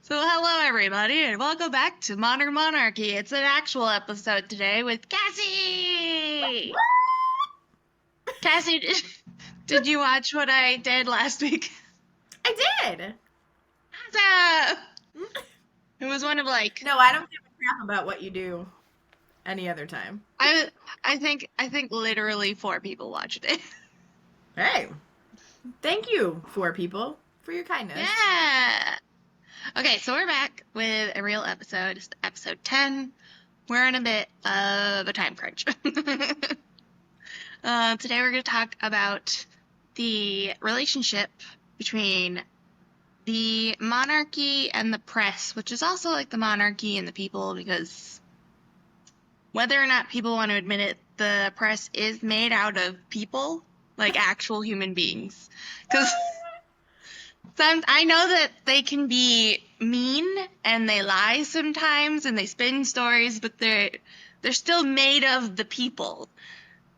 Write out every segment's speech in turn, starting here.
So hello everybody and welcome back to Modern Monarchy. It's an actual episode today with Cassie! Cassie, did you watch what I did last week? I did. Awesome! It was one of No, I don't give a crap about what you do any other time. I think literally 4 people watched it. Hey, thank you, 4 people, for your kindness. Yeah! Okay, so we're back with a real episode. It's episode 10. We're in a bit of a time crunch. Today we're going to talk about the relationship between the monarchy and the press, which is also like the monarchy and the people, because whether or not people want to admit it, the press is made out of people, like actual human beings. Because I know that they can be mean and they lie sometimes and they spin stories, but they're still made of the people.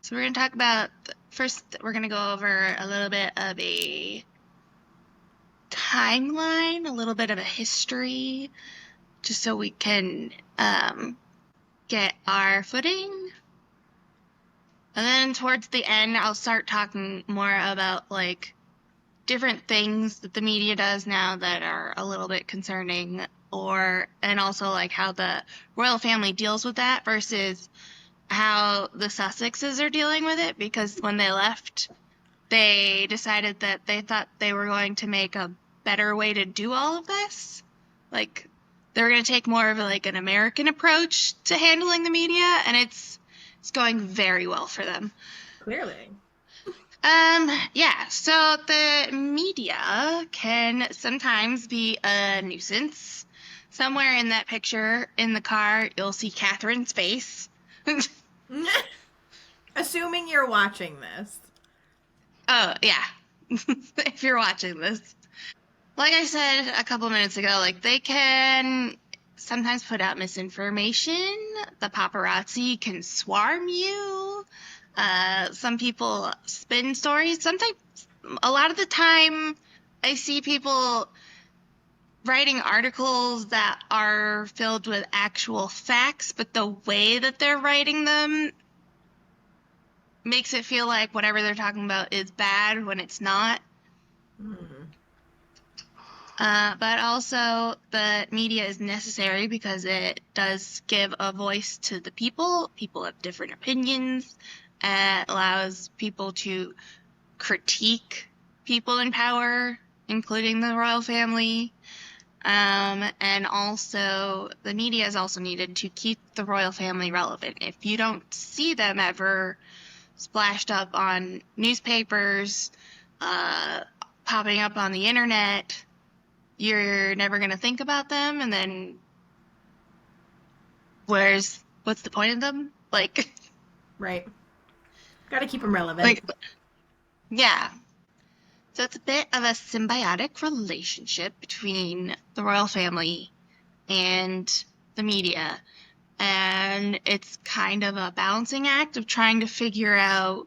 So we're going to talk about, first we're going to go over a little bit of a timeline, a little bit of a history, just so we can get our footing. And then towards the end, I'll start talking more about like different things that the media does now that are a little bit concerning, and also like how the royal family deals with that versus how the Sussexes are dealing with it, because when they left, they decided that they thought they were going to make a better way to do all of this. Like, they were going to take more of like an American approach to handling the media, and it's going very well for them. Clearly. Yeah, so the media can sometimes be a nuisance. Somewhere in that picture in the car, you'll see Catherine's face. Assuming you're watching this. Oh, yeah. If you're watching this. Like I said a couple minutes ago, like they can sometimes put out misinformation. The paparazzi can swarm you. Some people spin stories. Sometimes, a lot of the time, I see people writing articles that are filled with actual facts, but the way that they're writing them makes it feel like whatever they're talking about is bad when it's not. But also, the media is necessary because it does give a voice to the people. People have different opinions. It allows people to critique people in power, including the royal family. And also, the media is also needed to keep the royal family relevant. If you don't see them ever splashed up on newspapers, popping up on the internet, you're never going to think about them, and then what's the point of them? Like, Right. Gotta keep them relevant. like, yeah. So it's a bit of a symbiotic relationship between the royal family and the media. And it's kind of a balancing act of trying to figure out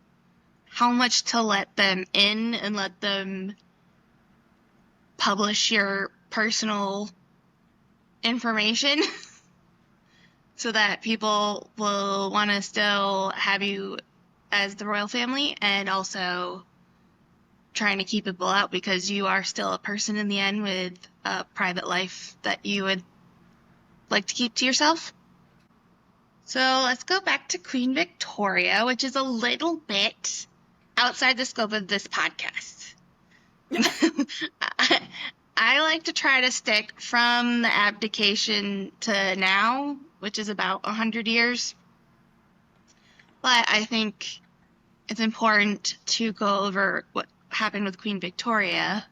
how much to let them in and let them publish your personal information so that people will want to still have you as the royal family, and also trying to keep people out because you are still a person in the end with a private life that you would like to keep to yourself. So let's go back to Queen Victoria, which is a little bit outside the scope of this podcast. I like to try to stick from the abdication to now, which is about 100 years. But I think it's important to go over what happened with Queen Victoria,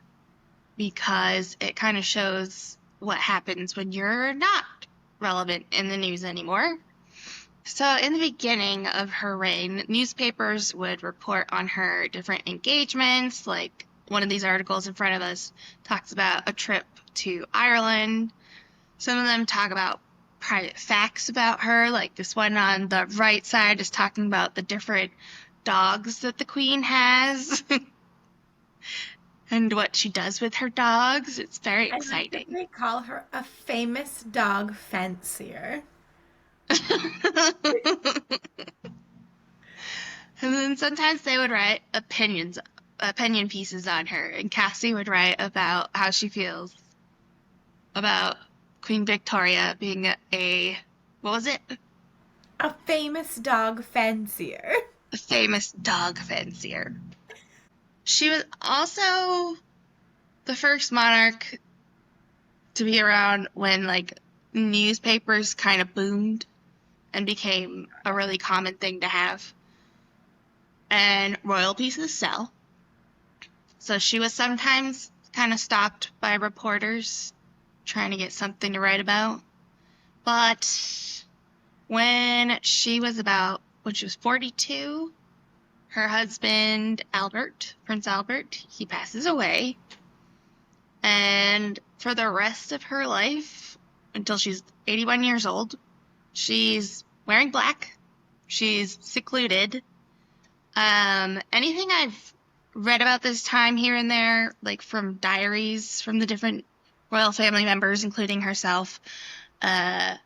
because it kind of shows what happens when you're not relevant in the news anymore. So in the beginning of her reign, newspapers would report on her different engagements. Like one of these articles in front of us talks about a trip to Ireland. Some of them talk about private facts about her. Like this one on the right side is talking about the different dogs that the queen has. and what she does with her dogs. It's very I like that exciting. they call her a famous dog fancier. And then sometimes they would write opinion pieces on her, and Cassie would write about how she feels about Queen Victoria being what was it? A famous dog fancier. A famous dog fancier. She was also the first monarch to be around when like newspapers kind of boomed and became a really common thing to have. And royal pieces sell. So she was sometimes kind of stopped by reporters trying to get something to write about. But when she was 42, her husband, Albert, Prince Albert, he passes away. And for the rest of her life, until she's 81 years old, she's wearing black. She's secluded. Anything I've read about this time here and there, like from diaries from the different royal family members, including herself, kind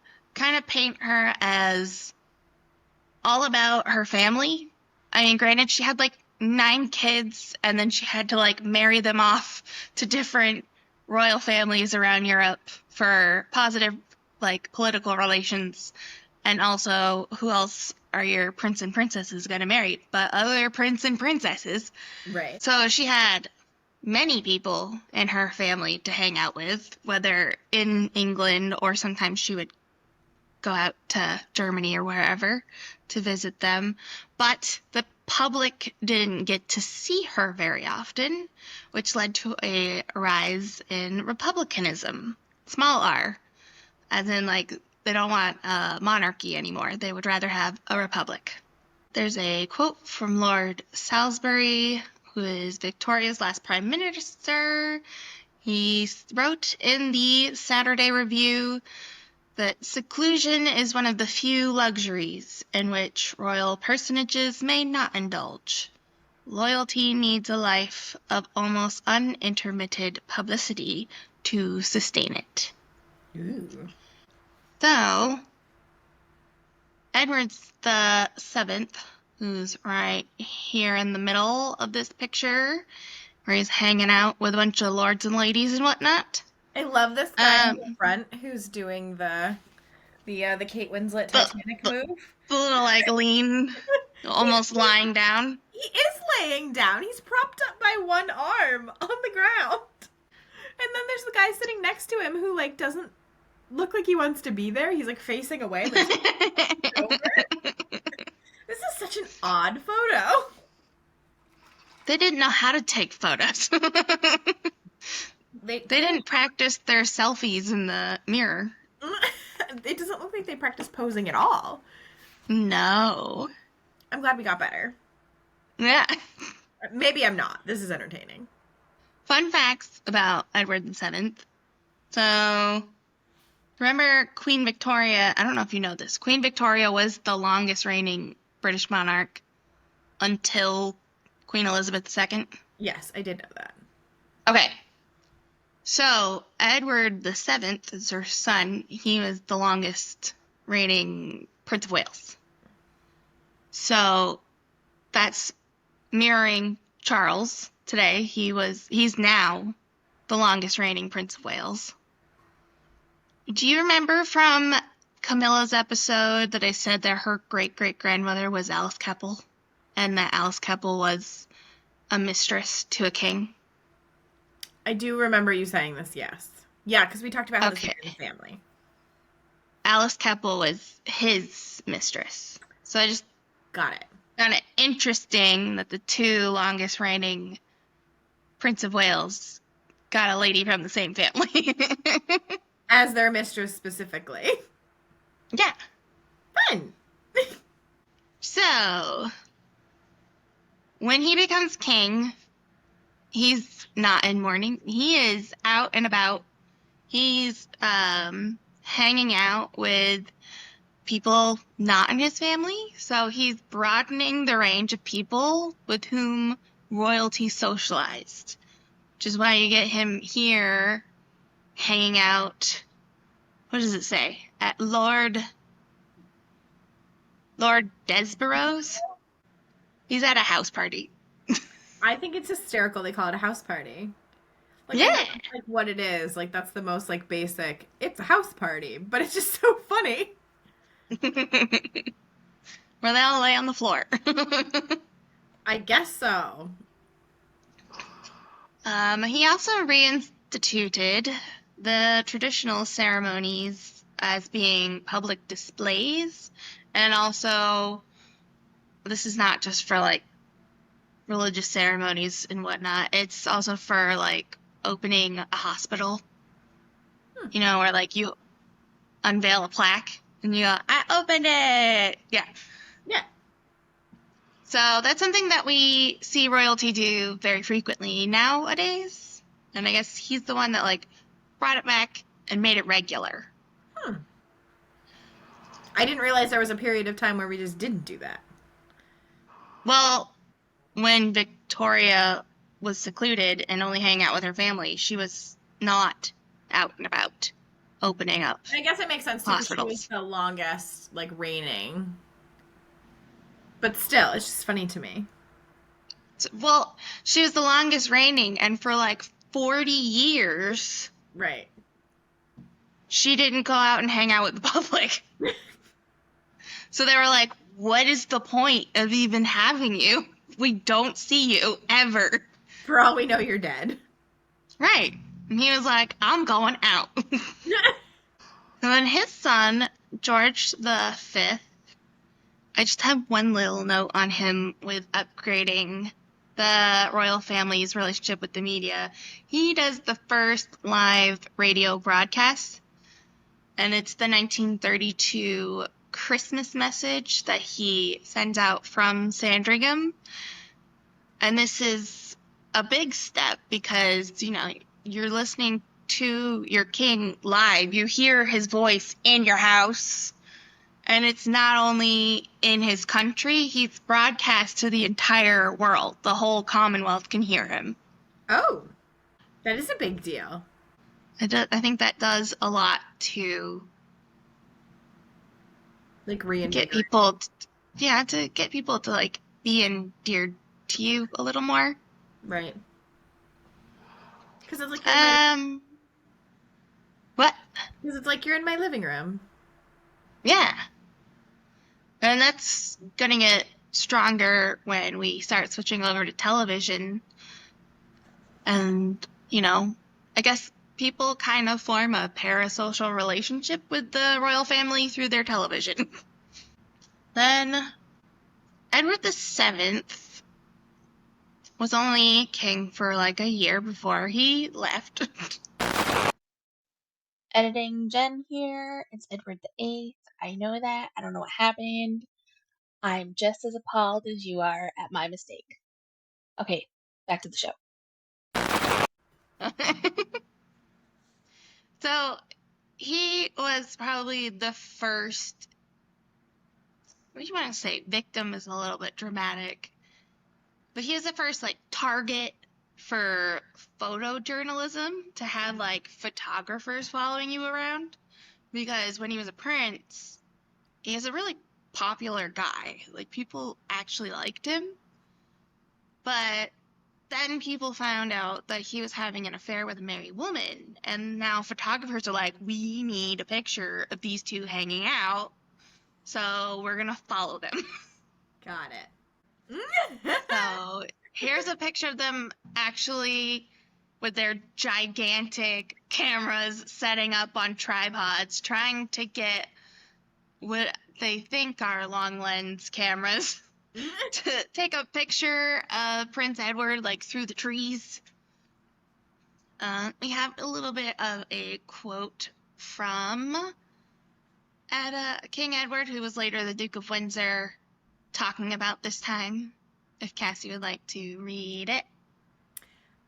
of paint her as all about her family. I mean, granted, she had like 9 kids, and then she had to like marry them off to different royal families around Europe for positive like political relations. And also, who else are your prince and princesses going to marry but other prince and princesses? Right. So she had many people in her family to hang out with, whether in England or sometimes she would go out to Germany or wherever to visit them. But the public didn't get to see her very often, which led to a rise in republicanism, small r, as in like they don't want a monarchy anymore. They would rather have a republic. There's a quote from Lord Salisbury, who is Victoria's last prime minister. He wrote in the Saturday Review that seclusion is one of the few luxuries in which royal personages may not indulge. Loyalty needs a life of almost unintermitted publicity to sustain it. Ooh. So, Edward the Seventh, who's right here in the middle of this picture, where he's hanging out with a bunch of lords and ladies and whatnot. I love this guy in the Um, front who's doing the Kate Winslet the, Titanic the, move. the little like lean, almost He's, lying down. he is laying down. He's propped up by one arm on the ground. And then there's the guy sitting next to him who like doesn't look like he wants to be there. He's like facing away, but he's over. This is such an odd photo. They didn't know how to take photos. They They didn't practice their selfies in the mirror. It doesn't look like they practice posing at all. No. I'm glad we got better. Yeah. Maybe I'm not. This is entertaining. Fun facts about Edward VII. So, remember Queen Victoria? I don't know if you know this. Queen Victoria was the longest reigning British monarch until Queen Elizabeth II. Yes, I did know that. Okay. So, Edward VII is her son. He was the longest reigning Prince of Wales. So, that's mirroring Charles today. He's now the longest reigning Prince of Wales. Do you remember from Camilla's episode that I said that her great-great-grandmother was Alice Keppel, and that Alice Keppel was a mistress to a king? I do remember you saying this, yes. Yeah, because we talked about how this Okay. is in the family. Alice Keppel was his mistress. So I just Got it. found it interesting that the two longest reigning Prince of Wales got a lady from the same family. As their mistress specifically. Yeah. Fun. So, when he becomes king, he's not in mourning. He is out and about. He's hanging out with people not in his family. So he's broadening the range of people with whom royalty socialized, which is why you get him here hanging out. What does it say? At Lord Desborough's? He's at a house party. I think it's hysterical they call it a house party. Like I know Yeah. that's like what it is. Like that's the most like basic. It's a house party, but it's just so funny. Where they all lay on the floor. I guess so. He also reinstituted the traditional ceremonies as being public displays, and also this is not just for like religious ceremonies and whatnot. It's also for like opening a hospital, Hmm. where like you unveil a plaque and you go, I opened it. Yeah. Yeah. So that's something that we see royalty do very frequently nowadays. And I guess he's the one that like brought it back and made it regular. Hmm. I didn't realize there was a period of time where we just didn't do that. Well, when Victoria was secluded and only hanging out with her family, she was not out and about opening up And I guess it makes sense too because she was hospitals. the longest like reigning. But still, it's just funny to me. Well, she was the longest reigning, and for like 40 years, Right. she didn't go out and hang out with the public. So they were like, what is the point of even having you? We don't see you ever. For all we know, you're dead. Right. And he was like, I'm going out. And then his son, George the Fifth, I just have one little note on him with upgrading the royal family's relationship with the media. He does the first live radio broadcast, and it's the 1932 Christmas message that he sends out from Sandringham. And this is a big step because, you're listening to your king live. You hear his voice in your house. And it's not only in his country, he's broadcast to the entire world. The whole Commonwealth can hear him. Oh, that is a big deal. I think that does a lot to Like get reinvigorate. people, to get people to like be endeared to you a little more. Right. Because it's like you're in my Um, what? because it's like you're in my living room. Yeah. And that's gonna get stronger when we start switching over to television. And, I guess people kind of form a parasocial relationship with the royal family through their television. Then Edward the Seventh was only king for like a year before he left. Editing Jen here. It's Edward the Eighth. I know that. I don't know what happened. I'm just as appalled as you are at my mistake. Okay, back to the show. So he was probably the first, what do you want to say? Victim is a little bit dramatic. But he was the first like target for photojournalism to have like photographers following you around. Because when he was a prince, he was a really popular guy. Like people actually liked him. But then people found out that he was having an affair with a married woman. And now photographers are like, we need a picture of these two hanging out. So we're going to follow them. Got it. So here's a picture of them actually with their gigantic cameras setting up on tripods, trying to get what they think are long lens cameras to take a picture of Prince Edward like through the trees. We have a little bit of a quote from King Edward, who was later the Duke of Windsor, talking about this time. If Cassie would like to read it.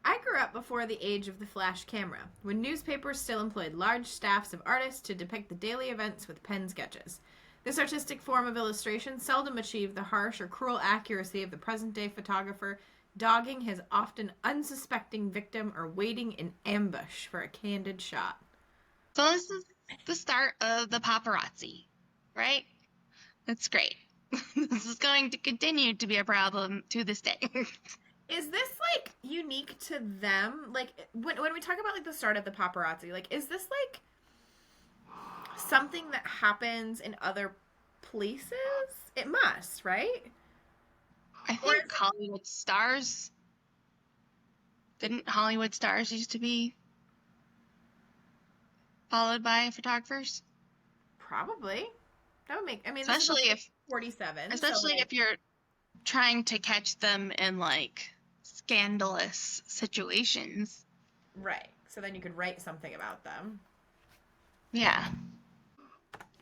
I grew up before the age of the flash camera, when newspapers still employed large staffs of artists to depict the daily events with pen sketches. This artistic form of illustration seldom achieved the harsh or cruel accuracy of the present day photographer, dogging his often unsuspecting victim or waiting in ambush for a candid shot. So this is the start of the paparazzi, right? That's great. This is going to continue to be a problem to this day. Is this like unique to them? Like when we talk about like the start of the paparazzi, like is this like something that happens in other places? It must, right? I Or think is it Hollywood stars, didn't Hollywood stars used to be followed by photographers? probably that would make? I mean, this is Especially before if 47, so especially like if you're trying to catch them in like scandalous situations. right. So then you could write something about them. Yeah.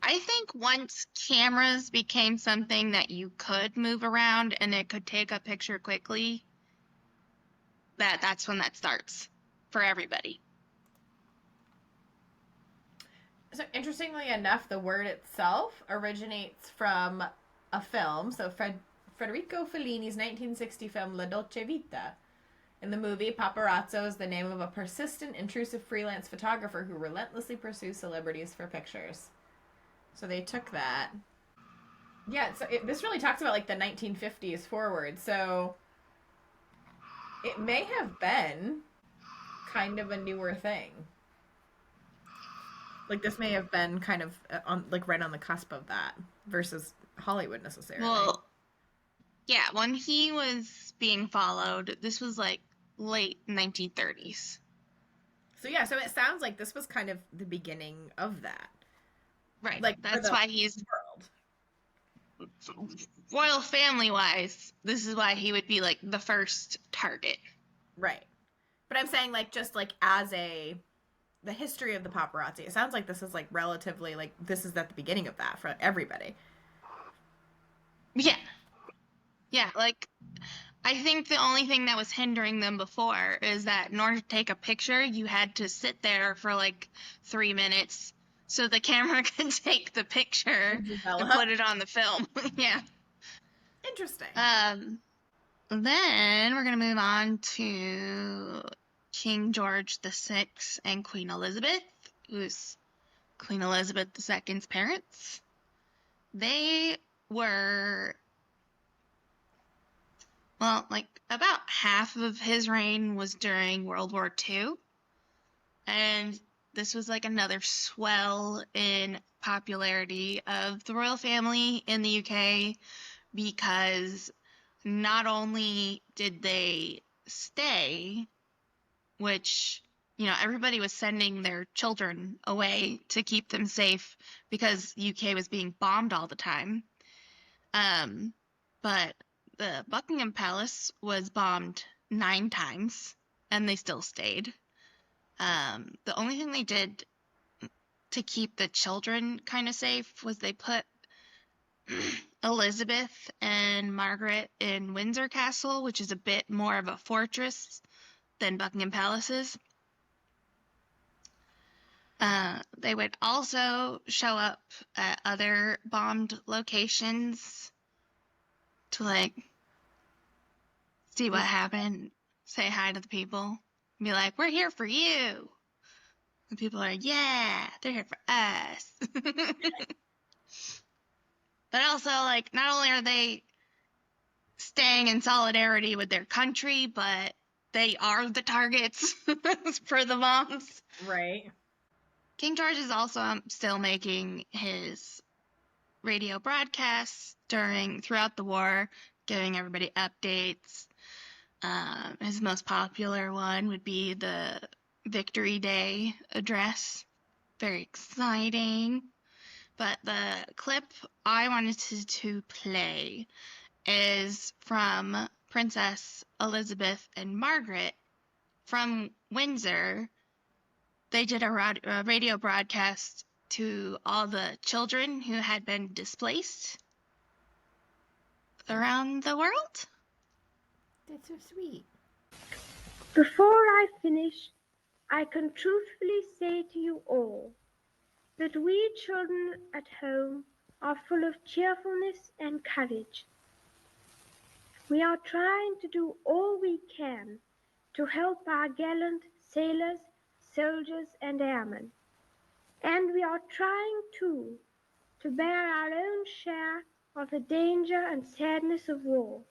I think once cameras became something that you could move around and it could take a picture quickly, that's when that starts for everybody. So interestingly enough, the word itself originates from a film. So Federico Fellini's 1960 film La Dolce Vita. In the movie, paparazzo is the name of a persistent, intrusive freelance photographer who relentlessly pursues celebrities for pictures. So they took that. Yeah, so this really talks about like the 1950s forward. So it may have been kind of a newer thing. Like this may have been kind of on like right on the cusp of that versus Hollywood necessarily. Well, yeah, when he was being followed, this was like late 1930s. So yeah, so it sounds like this was kind of the beginning of that. Right. Like for That's the why he's world. royal family wise, this is why he would be like the first target. Right. But I'm saying like just like as a the history of the paparazzi. It sounds like this is like relatively like this is at the beginning of that for everybody. Yeah. Yeah, like I think the only thing that was hindering them before is that in order to take a picture, you had to sit there for like 3 minutes so the camera could take the picture And and develop. put it on the film. Yeah. Interesting. Um, then we're gonna move on to King George VI and Queen Elizabeth, who's Queen Elizabeth II's parents. They were, well, like about half of his reign was during World War II. And this was like another swell in popularity of the royal family in the UK because not only did they stay, which, everybody was sending their children away to keep them safe because UK was being bombed all the time. Um, but the Buckingham Palace was bombed 9 times and they still stayed. The only thing they did to keep the children kind of safe was they put Elizabeth and Margaret in Windsor Castle, which is a bit more of a fortress than Buckingham Palace is. They would also show up at other bombed locations to like see what happened, say hi to the people, and be like, "We're here for you." And people are, "Yeah, they're here for us." But also, like, not only are they staying in solidarity with their country, but they are the targets for the bombs. Right. King George is also still making his radio broadcasts throughout the war, giving everybody updates. His most popular one would be the Victory Day address. Very exciting. But the clip I wanted to play is from Princess Elizabeth and Margaret from Windsor. They did a radio broadcast to all the children who had been displaced around the world. That's so sweet. Before I finish, I can truthfully say to you all that we children at home are full of cheerfulness and courage. We are trying to do all we can to help our gallant sailors, soldiers, and airmen. And we are trying, too, to bear our own share of the danger and sadness of war.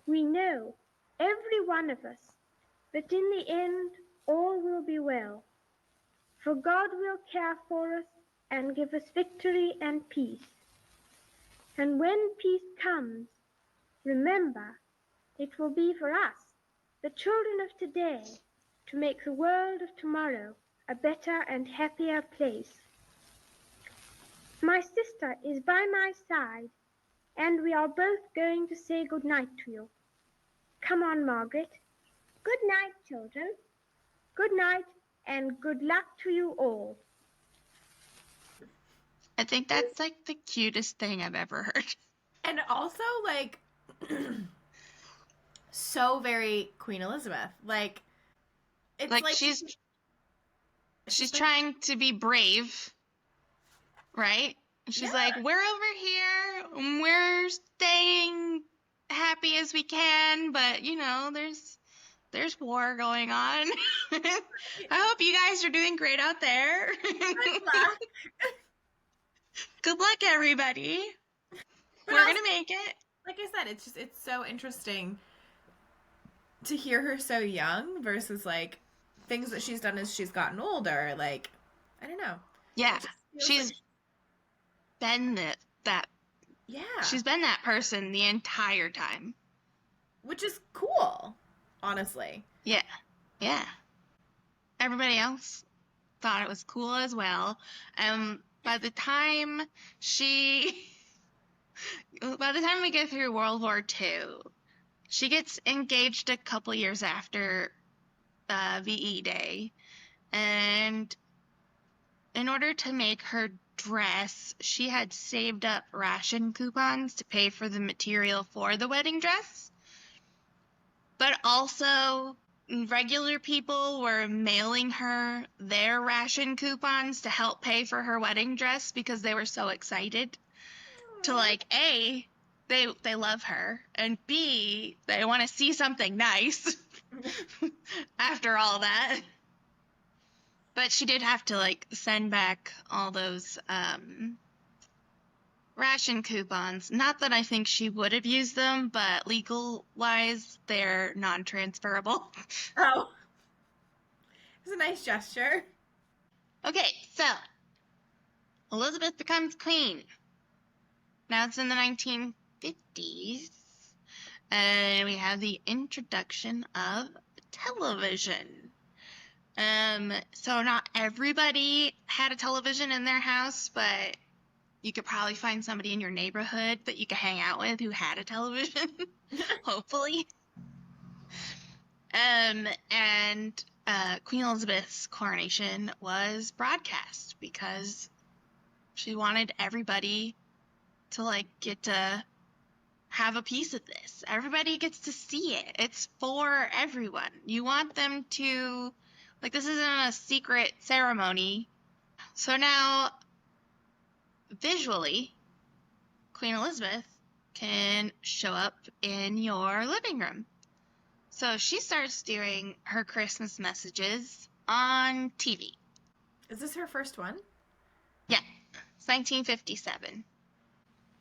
We know, every one of us, that in the end all will be well, for God will care for us and give us victory and peace. And when peace comes, remember, it will be for us, the children of today, to make the world of tomorrow a better and happier place. My sister is by my side, and we are both going to say good night to you. Come on, Margaret. Good night, children. Good night, and good luck to you all. I think that's like the cutest thing I've ever heard. And also, like, so very Queen Elizabeth. Like, it's Like, like she's like, trying to be brave, right? She's yeah. like, we're over here, and we're staying happy as we can, but you know, there's war going on. I hope you guys are doing great out there. Good luck. Good luck, everybody. But We're also, gonna make it. like I said, it's so interesting to hear her so young versus like things that she's done as she's gotten older. Like, I don't know. Yeah, It just feels she's like, been that. yeah, She's been that person the entire time. which is cool, honestly. Yeah, yeah. Everybody else thought it was cool as well. By the time she, by the time we get through World War II, she gets engaged a couple years after VE Day, and in order to make her dress, she had saved up ration coupons to pay for the material for the wedding dress. But also, regular people were mailing her their ration coupons to help pay for her wedding dress because they were so excited to, like, A, they love her, and B, they want to see something nice after all that. But she did have to, like, send back all those ration coupons. Not that I think she would have used them, but legal-wise, they're non-transferable. Oh, it's a nice gesture. Okay, so Elizabeth becomes queen. Now it's in the 1950s, and we have the introduction of television. So not everybody had a television in their house, but you could probably find somebody in your neighborhood that you could hang out with who had a television, hopefully. And Queen Elizabeth's coronation was broadcast because she wanted everybody to, like, get to have a piece of this. Everybody gets to see it. It's for everyone. You want them to, like, this isn't a secret ceremony. So now, visually, Queen Elizabeth can show up in your living room. So she starts doing her Christmas messages on TV. Is this her first one? Yeah, it's 1957.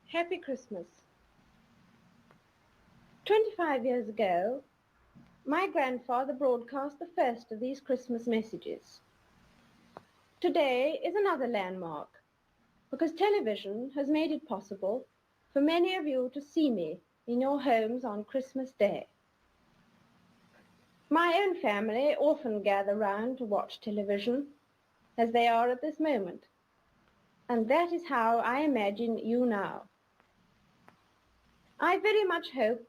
Happy Christmas. 25 years ago, my grandfather broadcast the first of these Christmas messages. Today is another landmark, because television has made it possible for many of you to see me in your homes on Christmas Day. My own family often gather round to watch television, as they are at this moment, and that is how I imagine you now. I very much hope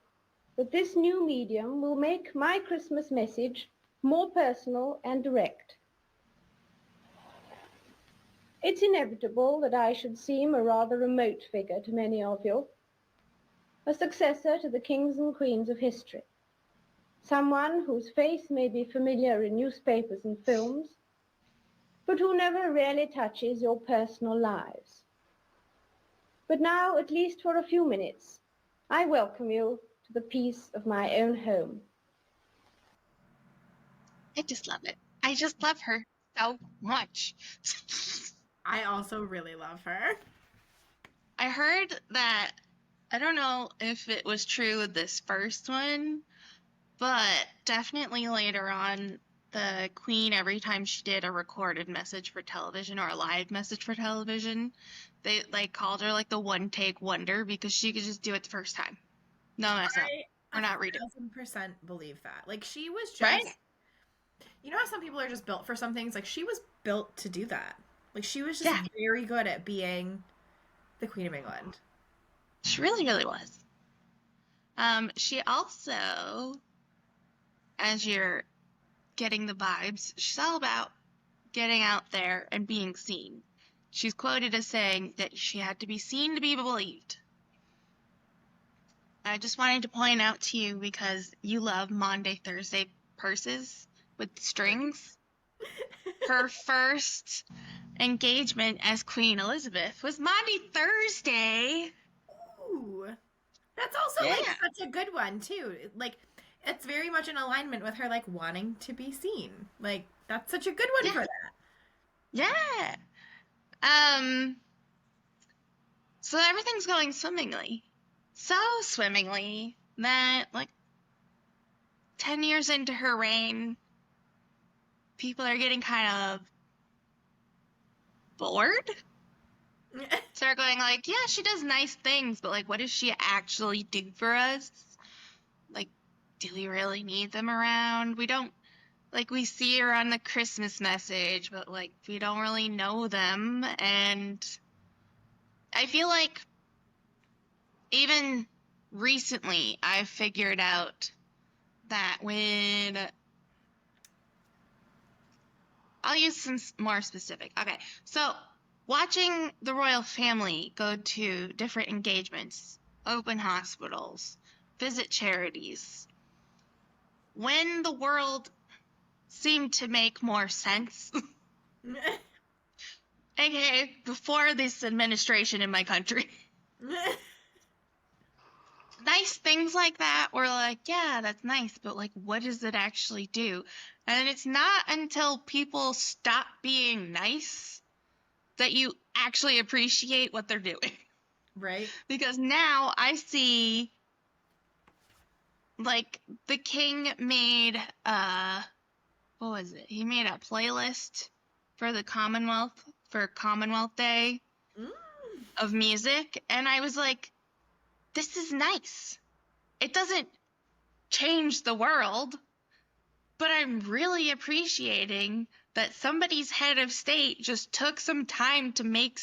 that this new medium will make my Christmas message more personal and direct. It's inevitable that I should seem a rather remote figure to many of you, a successor to the kings and queens of history, someone whose face may be familiar in newspapers and films, but who never really touches your personal lives. But now, at least for a few minutes, I welcome you to the peace of my own home. I just love it. I just love her so much. I also really love her. I heard that, I don't know if it was true with this first one, but definitely later on, the Queen, every time she did a recorded message for television or a live message for television, they like called her like the one take wonder because she could just do it the first time. No mess up. I Or not redo. 1,000% believe that. Like, she was Right? just, you know how some people are just built for some things? Like, she was built to do that. Like, she was just Yeah, very good at being the Queen of England. she really, really was. She also, as you're getting the vibes, she's all about getting out there and being seen. She's quoted as saying that she had to be seen to be believed. I just wanted to point out to you because you love Maundy Thursday purses with strings. Her first engagement as Queen Elizabeth was Maundy Thursday. Ooh. That's also, Yeah, like, such a good one, too. Like, it's very much in alignment with her, like, wanting to be seen. Like, that's such a good one yeah, for that. yeah. Um, so everything's going swimmingly. So swimmingly that, like, 10 years into her reign, people are getting kind of bored. So they're going like, yeah, she does nice things, but like, what does she actually do for us? Like, do we really need them around? We don't, like, we see her on the Christmas message, but like, we don't really know them. And I feel like even recently, I've figured out that when I'll use some more specific. Okay, so watching the royal family go to different engagements, open hospitals, visit charities, when the world seemed to make more sense, aka before this administration in my country, nice things like that were like, yeah, that's nice, but like, what does it actually do? And it's not until people stop being nice that you actually appreciate what they're doing. Right? Because now I see, like, the king made, what was it? He made a playlist for the Commonwealth, for Commonwealth Day Mm. of music, and I was like, this is nice. It doesn't change the world, but I'm really appreciating that somebody's head of state just took some time to make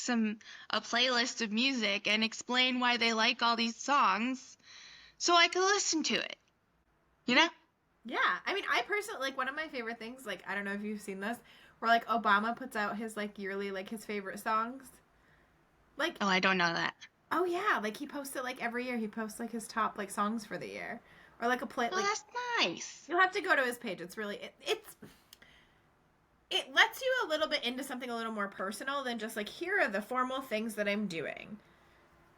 a playlist of music and explain why they like all these songs so I could listen to it. You know? Yeah, I mean, I personally, like, one of my favorite things, like, I don't know if you've seen this, where, like, Obama puts out his, like, yearly, like, his favorite songs. Like, Oh, I don't know that. oh, yeah, like, he posts it, like, every year. He posts, like, his top, like, songs for the year. Or, like, a play, Oh, like, that's nice. you'll have to go to his page. It's really, it lets you a little bit into something a little more personal than just, like, here are the formal things that I'm doing.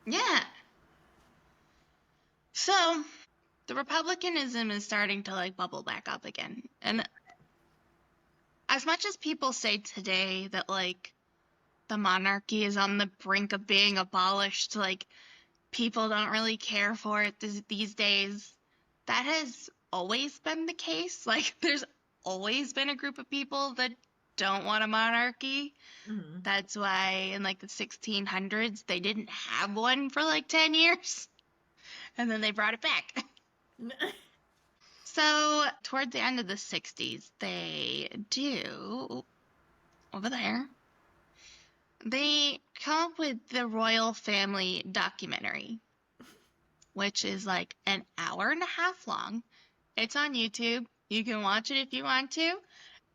Yeah. So, the Republicanism is starting to like bubble back up again. And as much as people say today that like the monarchy is on the brink of being abolished, like people don't really care for it these days, that has always been the case. Like there's always been a group of people that don't want a monarchy. Mm-hmm. That's why in like the 1600s they didn't have one for like 10 years and then they brought it back. So, toward the end of the 60s, they do, over there, they come up with the Royal Family documentary, which is like an hour and a half long. It's on YouTube. You can watch it if you want to.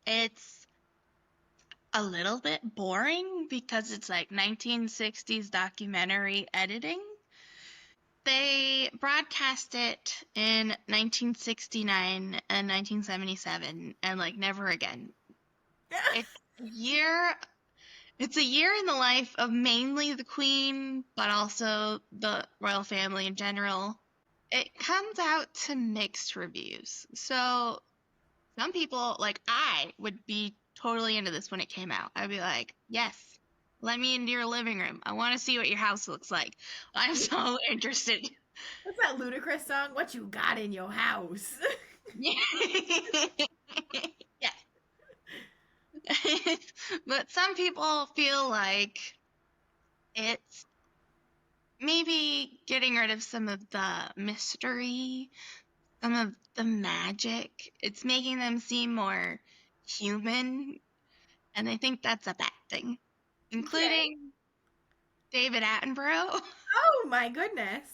It's a little bit boring because it's like 1960s documentary editing. They broadcast it in 1969 and 1977 and like never again. It's a year it's a year in the life of mainly the Queen, but also the royal family in general. it comes out to mixed reviews. So some people, like I, would be totally into this when it came out. I'd be like, yes, let me into your living room. I want to see what your house looks like. I'm so interested. What's that ludicrous song? What you got in your house? Yeah. But some people feel like it's maybe getting rid of some of the mystery, some of the magic. It's making them seem more human, and I think that's a bad thing, Okay. including David Attenborough, Oh my goodness.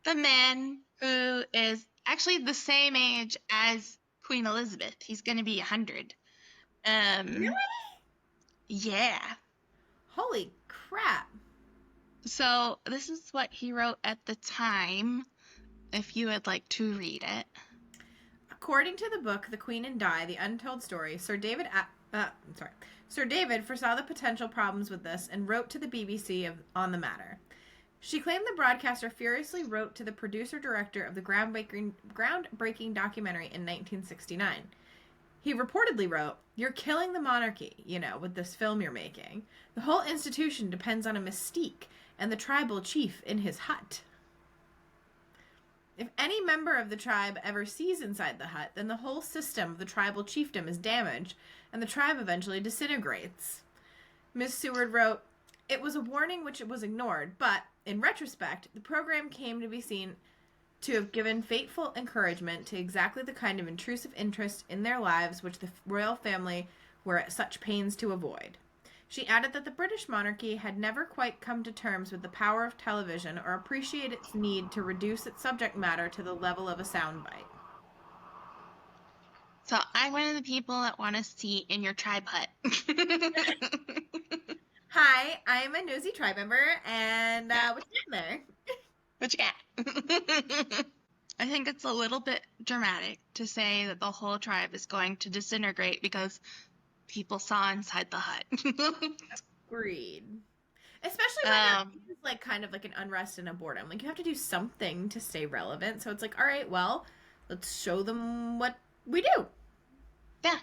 the man who is actually the same age as Queen Elizabeth. He's going to be 100. Really? Yeah. Holy crap. So this is what he wrote at the time, if you would like to read it. According to the book The Queen and Di: The Untold Story, Sir David foresaw the potential problems with this and wrote to the BBC on the matter. She claimed the broadcaster furiously wrote to the producer-director of the groundbreaking documentary in 1969. He reportedly wrote, "You're killing the monarchy, with this film you're making. The whole institution depends on a mystique and the tribal chief in his hut. If any member of the tribe ever sees inside the hut, then the whole system of the tribal chiefdom is damaged, and the tribe eventually disintegrates." Miss Seward wrote, "It was a warning which was ignored, but, in retrospect, the program came to be seen to have given fateful encouragement to exactly the kind of intrusive interest in their lives which the royal family were at such pains to avoid." She added that the British monarchy had never quite come to terms with the power of television or appreciate its need to reduce its subject matter to the level of a soundbite. So I'm one of the people that want to see in your tribe hut. Hi, I'm a nosy tribe member, and what's in there? What you got? I think it's a little bit dramatic to say that the whole tribe is going to disintegrate because people saw inside the hut. Agreed. Especially when there is like kind of like an unrest and a boredom. Like you have to do something to stay relevant. So it's like, all right, well, let's show them what we do. Yeah,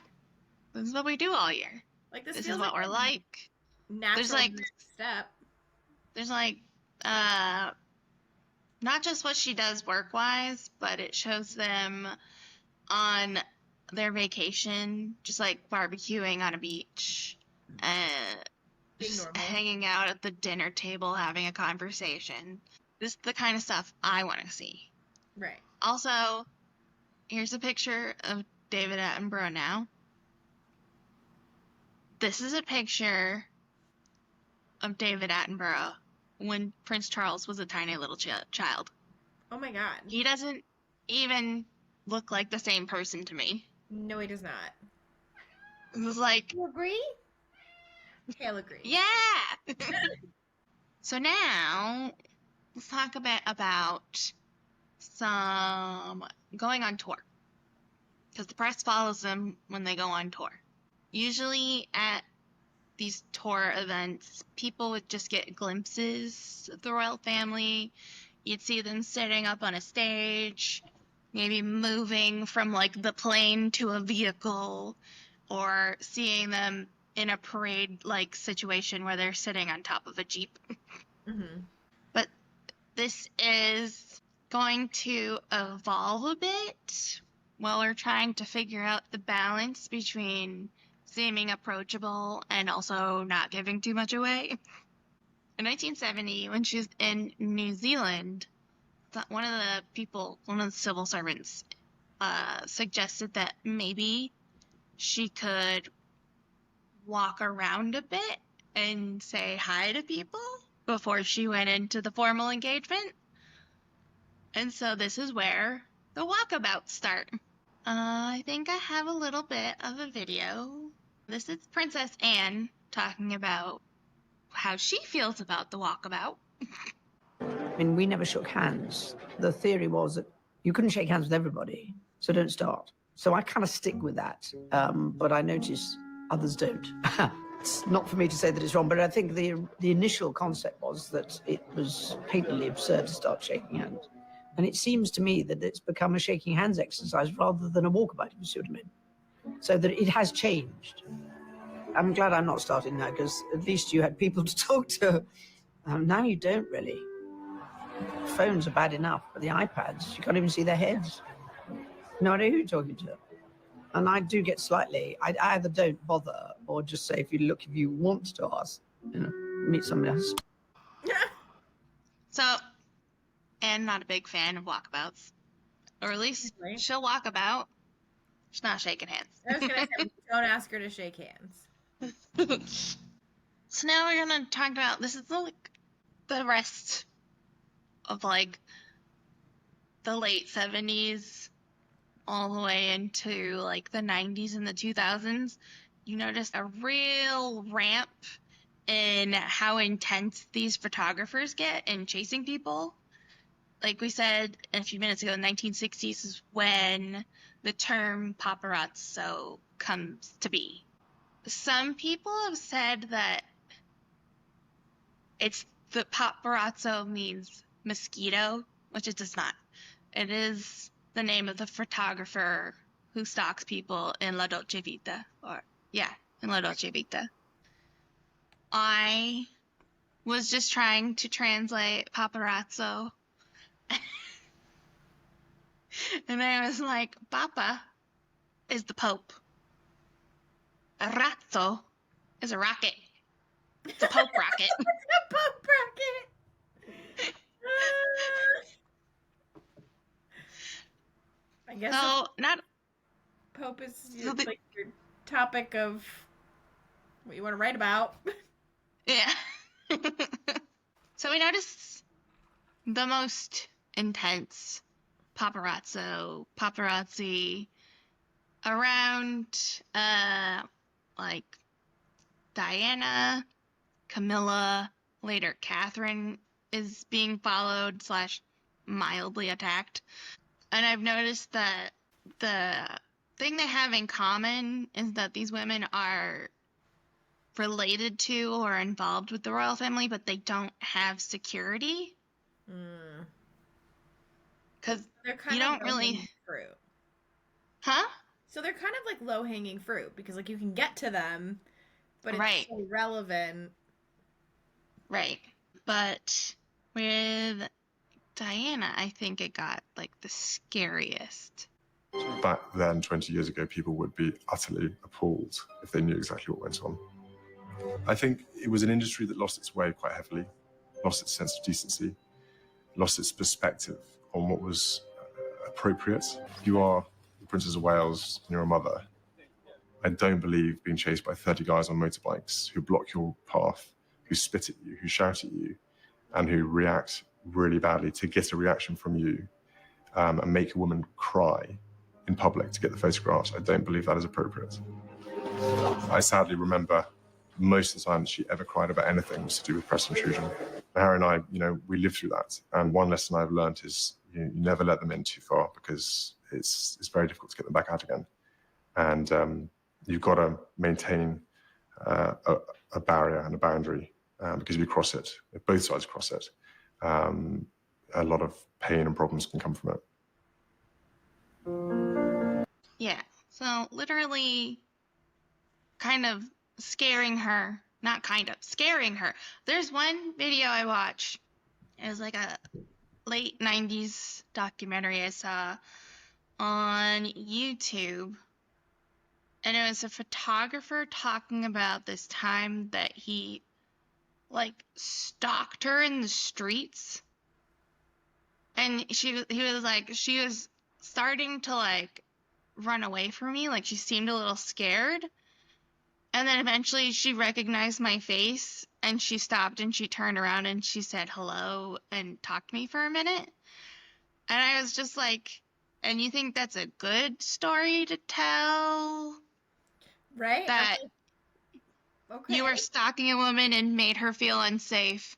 this is what we do all year. Like This feels is what like we're like. natural next step. There's not just what she does work-wise, but it shows them on their vacation, just like barbecuing on a beach, Being just normal. hanging out at the dinner table, having a conversation. This is the kind of stuff I want to see. Right. Also, here's a picture of David Attenborough now. This is a picture of David Attenborough when Prince Charles was a tiny little child. Oh my god. He doesn't even look like the same person to me. No, he does not. It was like, You agree? Hale agrees. yeah. So now let's talk a bit about some going on tour, because the press follows them when they go on tour. Usually at these tour events, people would just get glimpses of the royal family. You'd see them sitting up on a stage, maybe moving from like the plane to a vehicle, or seeing them in a parade like situation where they're sitting on top of a Jeep. Mm-hmm. But this is going to evolve a bit while we're trying to figure out the balance between seeming approachable and also not giving too much away. In 1970, when she was in New Zealand, one of the civil servants, suggested that maybe she could walk around a bit and say hi to people before she went into the formal engagement. And so this is where the walkabouts start. I think I have a little bit of a video. This is Princess Anne talking about how she feels about the walkabout. I mean, we never shook hands. The theory was that you couldn't shake hands with everybody, so don't start. So I kind of stick with that, but I notice others don't. It's not for me to say that it's wrong, but I think the initial concept was that it was patently absurd to start shaking hands. And it seems to me that it's become a shaking hands exercise rather than a walkabout, if you see what I mean. So that it has changed. I'm glad I'm not starting now, because at least you had people to talk to. Now you don't really. Phones are bad enough, but the iPads, you can't even see their heads. No idea who you're talking to. And I do get slightly, I either don't bother or just say, if you want to ask, meet somebody else. So, Anne, not a big fan of walkabouts. Or at least Right. she'll walk about. She's not shaking hands. I was gonna say, don't ask her to shake hands. So now we're gonna talk about, this is like the rest of like the late 70s all the way into like the 90s and the 2000s. You notice a real ramp in how intense these photographers get in chasing people. Like we said a few minutes ago, the 1960s is when the term paparazzo comes to be. Some people have said that it's the paparazzo means mosquito, which it does not. It is the name of the photographer who stalks people in La Dolce Vita, in La Dolce Vita. I was just trying to translate paparazzo, and I was like, Papa is the Pope. A razzo is a rocket. It's a Pope rocket. It's a Pope bracket. I guess So not Pope is so the, like your topic of what you want to write about. yeah. So we noticed the most intense paparazzi around like Diana, Camilla, later Catherine is being followed / mildly attacked. And I've noticed that the thing they have in common is that these women are related to or involved with the royal family, but they don't have security. Because They're kind you of don't really. low-hanging fruit. Huh? So they're kind of like low-hanging fruit because like you can get to them, but it's Right. so relevant. Right. But with Diana, I think it got like the scariest. Back then, 20 years ago, people would be utterly appalled if they knew exactly what went on. I think it was an industry that lost its way quite heavily, lost its sense of decency, lost its perspective on what was appropriate. You are the Princess of Wales and you're a mother. I don't believe being chased by 30 guys on motorbikes who block your path, who spit at you, who shout at you, and who react really badly to get a reaction from you and make a woman cry in public to get the photographs. I don't believe that is appropriate. I sadly remember most of the time that she ever cried about anything was to do with press intrusion. Harry and I, we lived through that. And one lesson I've learned is you never let them in too far because it's very difficult to get them back out again. And you've got to maintain a barrier and a boundary because if you cross it, if both sides cross it, a lot of pain and problems can come from it. Yeah. So literally kind of scaring her. Not kind of, scaring her. There's one video I watched. It was like a late 90s documentary I saw on YouTube. And it was a photographer talking about this time that he like stalked her in the streets. And he was like, she was starting to like run away from me. Like she seemed a little scared. And then eventually she recognized my face and she stopped and she turned around and she said hello and talked to me for a minute. And I was just like, and you think that's a good story to tell? Right? That Okay. you were stalking a woman and made her feel unsafe.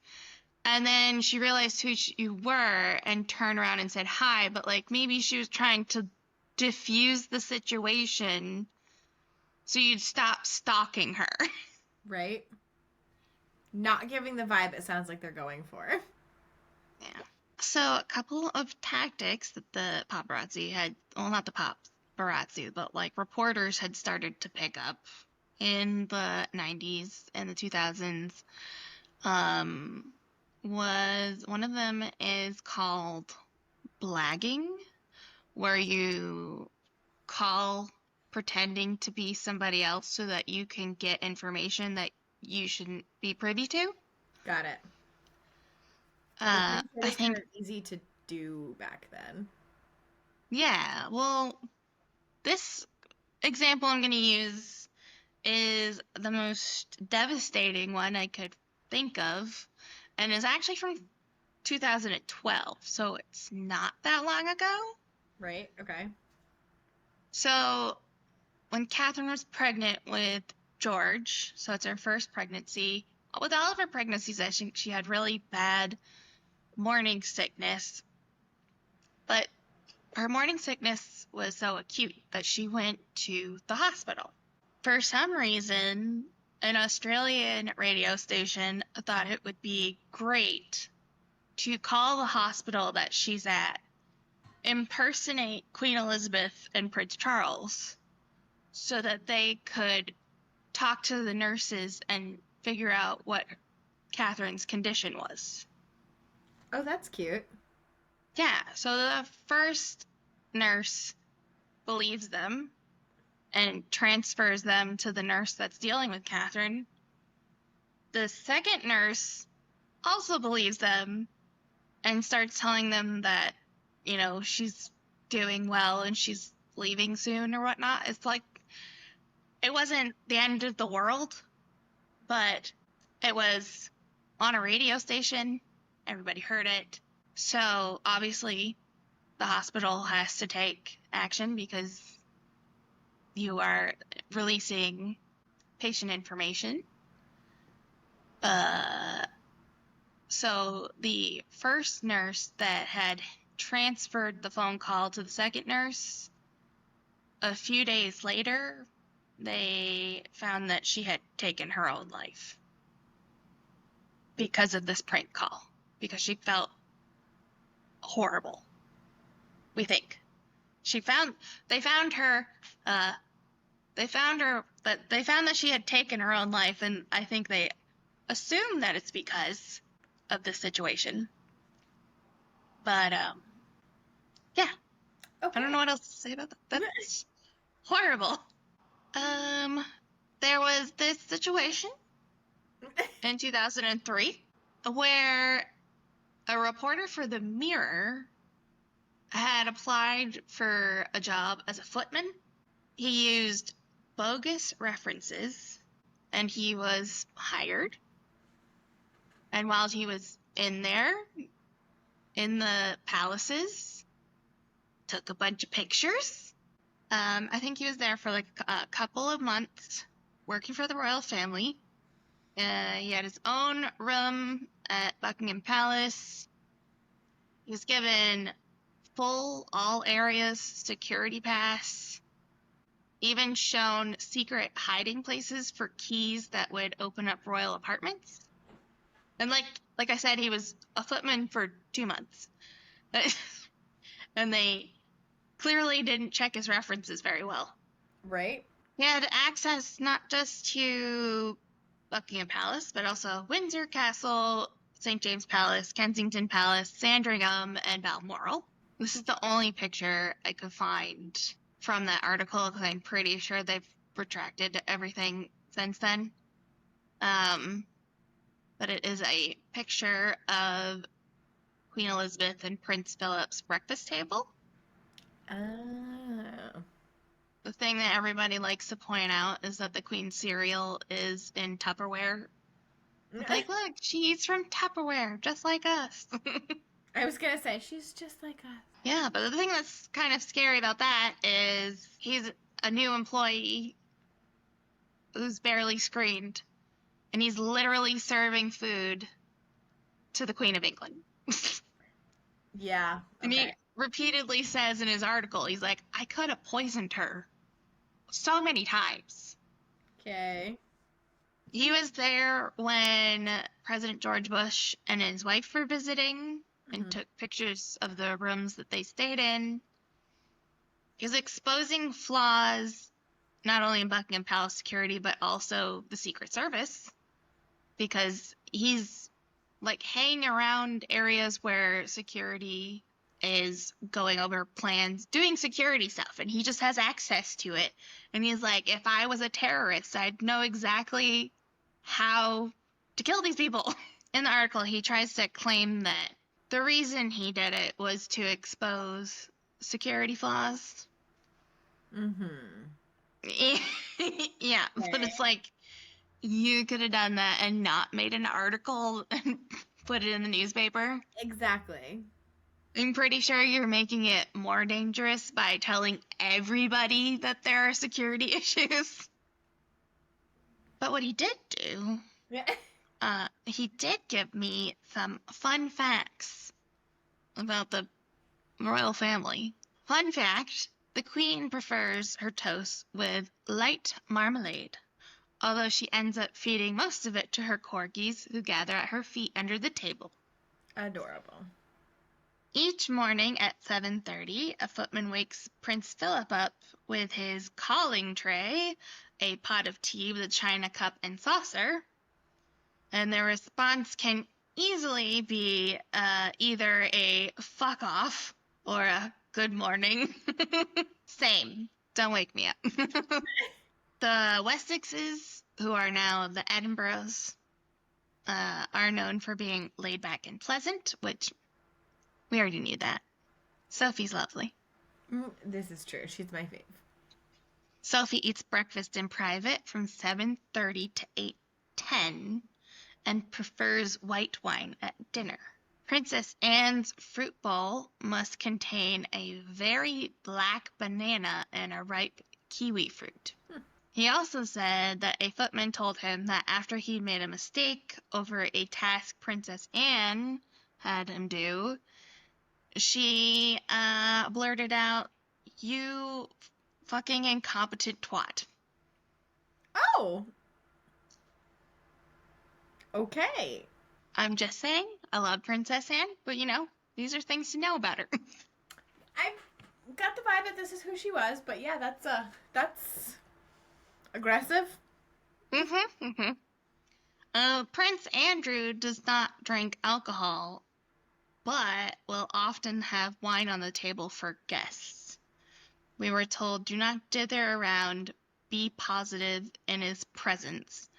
And then she realized who you were and turned around and said hi. But like maybe she was trying to diffuse the situation so you'd stop stalking her. Right? Not giving the vibe it sounds like they're going for. Yeah. So a couple of tactics that the paparazzi had, well, not the paparazzi, but like reporters had started to pick up in the 90s and the 2000s, was one of them is called blagging, where you call pretending to be somebody else so that you can get information that you shouldn't be privy to. Got it. I'm pretty sure it I was kind think, of easy to do back then. yeah, well, this example I'm going to use is the most devastating one I could think of, and is actually from 2012, so it's not that long ago. Right? Okay. So when Catherine was pregnant with George, so it's her first pregnancy, with all of her pregnancies, I think she had really bad morning sickness, but her morning sickness was so acute that she went to the hospital. For some reason, an Australian radio station thought it would be great to call the hospital that she's at, impersonate Queen Elizabeth and Prince Charles so that they could talk to the nurses and figure out what Catherine's condition was. Oh, that's cute. Yeah, so the first nurse believes them and transfers them to the nurse that's dealing with Catherine. The second nurse also believes them and starts telling them that, she's doing well and she's leaving soon or whatnot. It's like, it wasn't the end of the world, but it was on a radio station. Everybody heard it. So obviously, the hospital has to take action because you are releasing patient information. So the first nurse that had transferred the phone call to the second nurse, a few days later, they found that she had taken her own life because of this prank call, because she felt horrible. We think they found her they found that she had taken her own life, and I think they assume that it's because of this situation. But yeah, Okay. I don't know what else to say about that. That's horrible. There was this situation in 2003 where a reporter for the Mirror had applied for a job as a footman. He used bogus references and he was hired. And while he was in there, in the palaces, took a bunch of pictures. I think he was there for like a couple of months working for the royal family. He had his own room at Buckingham Palace. He was given full all areas security pass, even shown secret hiding places for keys that would open up royal apartments. And like I said, he was a footman for 2 months. And they clearly didn't check his references very well. Right? He had access not just to Buckingham Palace, but also Windsor Castle, St. James Palace, Kensington Palace, Sandringham, and Balmoral. This is the only picture I could find from that article because I'm pretty sure they've retracted everything since then. But it is a picture of Queen Elizabeth and Prince Philip's breakfast table. Oh. The thing that everybody likes to point out is that the Queen's cereal is in Tupperware. It's like, look, she eats from Tupperware, just like us. I was gonna say, she's just like us. Yeah, but the thing that's kind of scary about that is he's a new employee who's barely screened, and he's literally serving food to the Queen of England. Yeah. And Okay. he repeatedly says in his article, he's like, I could have poisoned her so many times. Okay. He was there when President George Bush and his wife were visiting and took pictures of the rooms that they stayed in. He's exposing flaws not only in Buckingham Palace security, but also the Secret Service, because he's like hanging around areas where security is going over plans, doing security stuff, and he just has access to it. And he's like, if I was a terrorist, I'd know exactly how to kill these people. In the article, he tries to claim that the reason he did it was to expose security flaws. Yeah, but it's like, you could have done that and not made an article and put it in the newspaper. Exactly. I'm pretty sure you're making it more dangerous by telling everybody that there are security issues. But what he did do, he did give me some fun facts about the royal family. Fun fact, the Queen prefers her toast with light marmalade, although she ends up feeding most of it to her corgis who gather at her feet under the table. Adorable. Each morning at 7:30, a footman wakes Prince Philip up with his calling tray, a pot of tea with a china cup and saucer, and their response can easily be either a fuck off or a good morning. Same. Don't wake me up. The Wessexes, who are now the Edinburghs, are known for being laid back and pleasant, which we already knew that. Sophie's lovely. This is true. She's my fave. Sophie eats breakfast in private from 7:30 to 8:10 and prefers white wine at dinner. Princess Anne's fruit bowl must contain a very black banana and a ripe kiwi fruit. He also said that a footman told him that after he made a mistake over a task Princess Anne had him do, she blurted out, "You fucking incompetent twat." Oh! Okay. I'm just saying, I love Princess Anne, but these are things to know about her. I got the vibe that this is who she was, but yeah, that's aggressive. Prince Andrew does not drink alcohol, but will often have wine on the table for guests. We were told, do not dither around, be positive in his presence.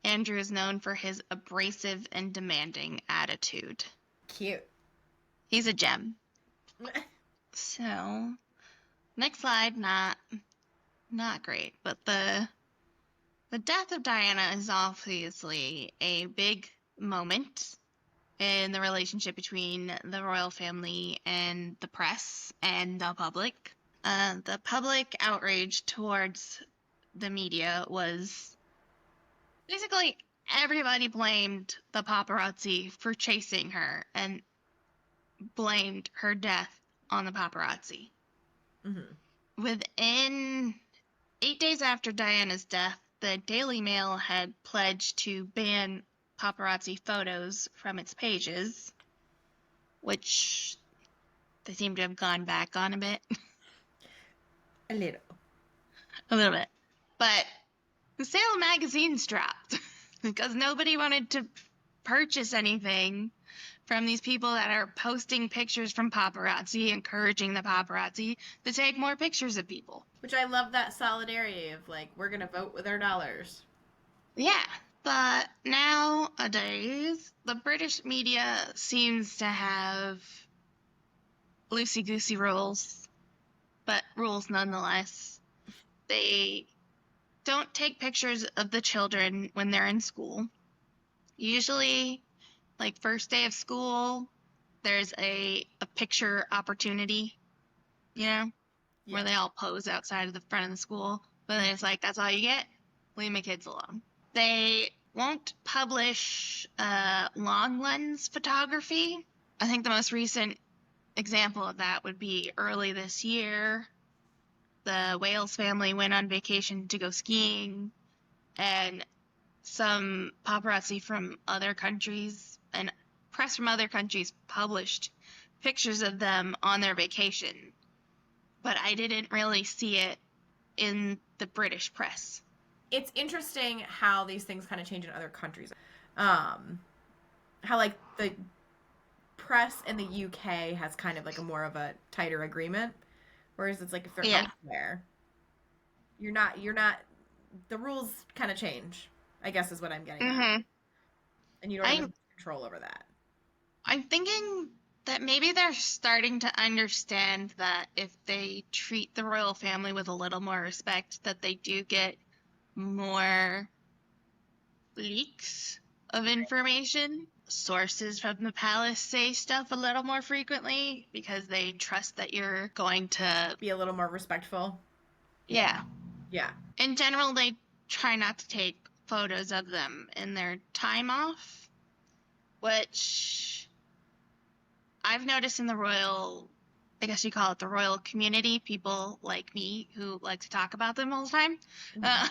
Andrew is known for his abrasive and demanding attitude. Cute. He's a gem. So, next slide, not great, but the death of Diana is obviously a big moment in the relationship between the royal family and the press and the public. The public outrage towards the media was basically everybody blamed the paparazzi for chasing her and blamed her death on the paparazzi. Within 8 days after Diana's death, the Daily Mail had pledged to ban paparazzi photos from its pages, which they seem to have gone back on a bit. A little. A little bit. But the sale of magazines dropped because nobody wanted to purchase anything from these people that are posting pictures from paparazzi, encouraging the paparazzi to take more pictures of people. Which I love that solidarity of, like, we're gonna vote with our dollars. Yeah, but nowadays, the British media seems to have loosey-goosey rules, but rules nonetheless. They don't take pictures of the children when they're in school. Usually, like first day of school, there's a picture opportunity, where they all pose outside of the front of the school. But then it's like, that's all you get? Leave my kids alone. They won't publish long lens photography. I think the most recent example of that would be early this year. The Wales family went on vacation to go skiing, and some paparazzi from other countries and press from other countries published pictures of them on their vacation, but I didn't really see it in the British press. It's interesting how these things kind of change in other countries. How like the press in the UK has kind of like a more of a tighter agreement, whereas it's like if they're Yeah. elsewhere, you're not the rules kind of change, I guess is what I'm getting at. Mm-hmm. And you don't have as I'm much control over that. I'm thinking that maybe they're starting to understand that if they treat the royal family with a little more respect, that they do get more leaks of information. Sources from the palace say stuff a little more frequently because they trust that you're going to. Be a little more respectful. Yeah. Yeah. In general, they try not to take photos of them in their time off, which I've noticed in the royal, I guess you call it the royal community, people like me who like to talk about them all the time. Uh,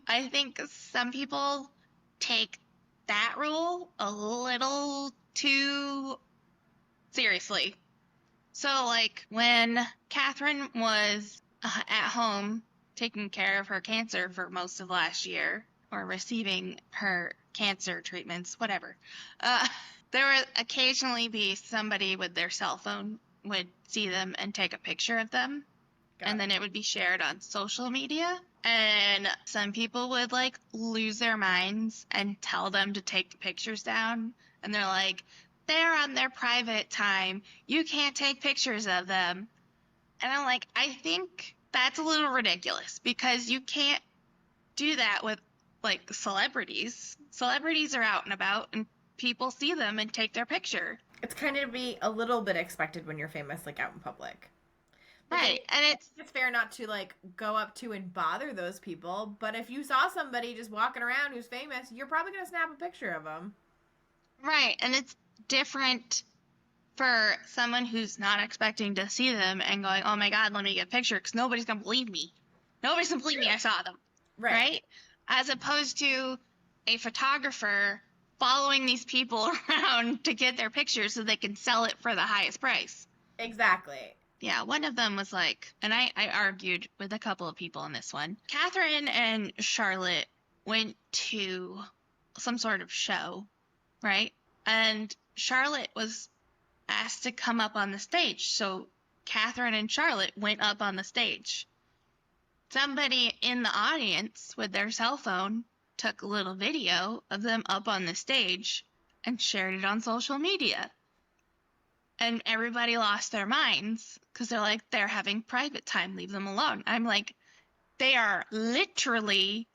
I think some people take that rule a little too seriously. So, like, when Catherine was at home taking care of her cancer for most of last year, or receiving her cancer treatments, whatever, uh, there would occasionally be somebody with their cell phone would see them and take a picture of them, and then it would be shared on social media. And some people would like lose their minds and tell them to take the pictures down. And they're like, they're on their private time. You can't take pictures of them. And I'm like, I think that's a little ridiculous because you can't do that with like celebrities. Celebrities are out and about and people see them and take their picture. It's kind of be a little bit expected when you're famous, like out in public. Like, Right. And it's fair not to like go up to and bother those people, but if you saw somebody just walking around who's famous, you're probably gonna snap a picture of them. right. And it's different for someone who's not expecting to see them and going, oh my God, let me get a picture because nobody's going to believe me. Nobody's going to believe me I saw them. Right? As opposed to a photographer following these people around to get their pictures so they can sell it for the highest price. Exactly. Yeah, one of them was like, and I argued with a couple of people on this one. Catherine and Charlotte went to some sort of show, right? And Charlotte was asked to come up on the stage. So Catherine and Charlotte went up on the stage. Somebody in the audience with their cell phone took a little video of them up on the stage and shared it on social media. And everybody lost their minds because they're like, they're having private time, leave them alone. I'm like, they are literally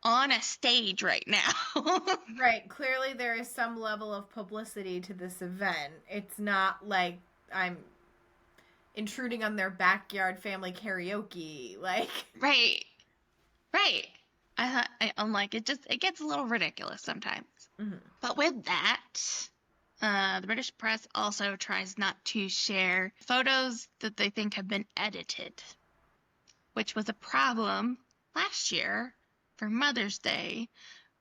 on a stage right now. Right. Clearly, there is some level of publicity to this event. It's not like I'm intruding on their backyard family karaoke. Like, Right. Right. I'm like, it gets a little ridiculous sometimes. But with that, the British press also tries not to share photos that they think have been edited, which was a problem last year for Mother's Day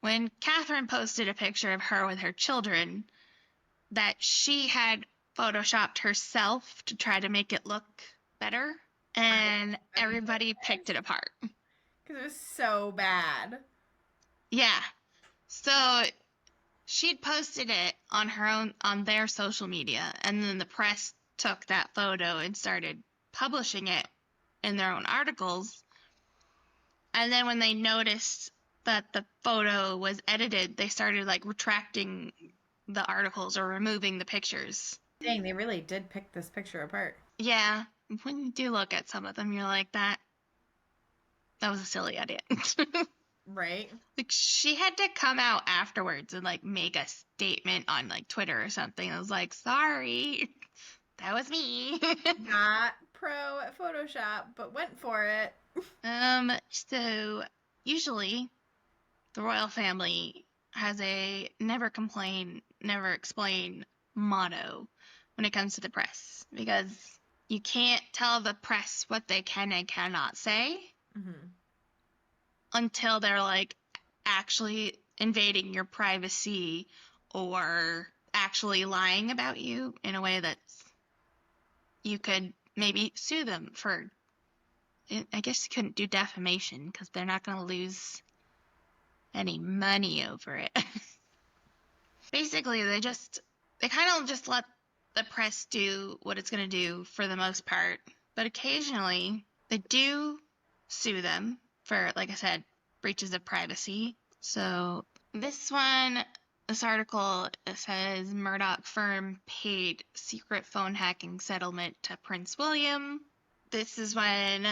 when Catherine posted a picture of her with her children that she had photoshopped herself to try to make it look better, and everybody picked it apart. because it was so bad. Yeah. So she'd posted it on her own, on their social media, and then the press took that photo and started publishing it in their own articles. And then when they noticed that the photo was edited, they started like retracting the articles or removing the pictures. Dang, they really did pick this picture apart. Yeah. When you do look at some of them, you're like, that was a silly idea. Right. Like, she had to come out afterwards and like make a statement on like Twitter or something. I was like, sorry, that was me. Not pro at Photoshop, but went for it. So usually the royal family has a never complain, never explain motto when it comes to the press, because you can't tell the press what they can and cannot say until they're like actually invading your privacy or actually lying about you in a way that you could maybe sue them for. I guess you couldn't do defamation because they're not going to lose any money over it. Basically, they kind of just let the press do what it's going to do for the most part. But occasionally, they do sue them for, like I said, breaches of privacy. So this article says Murdoch firm paid secret phone hacking settlement to Prince William. This is when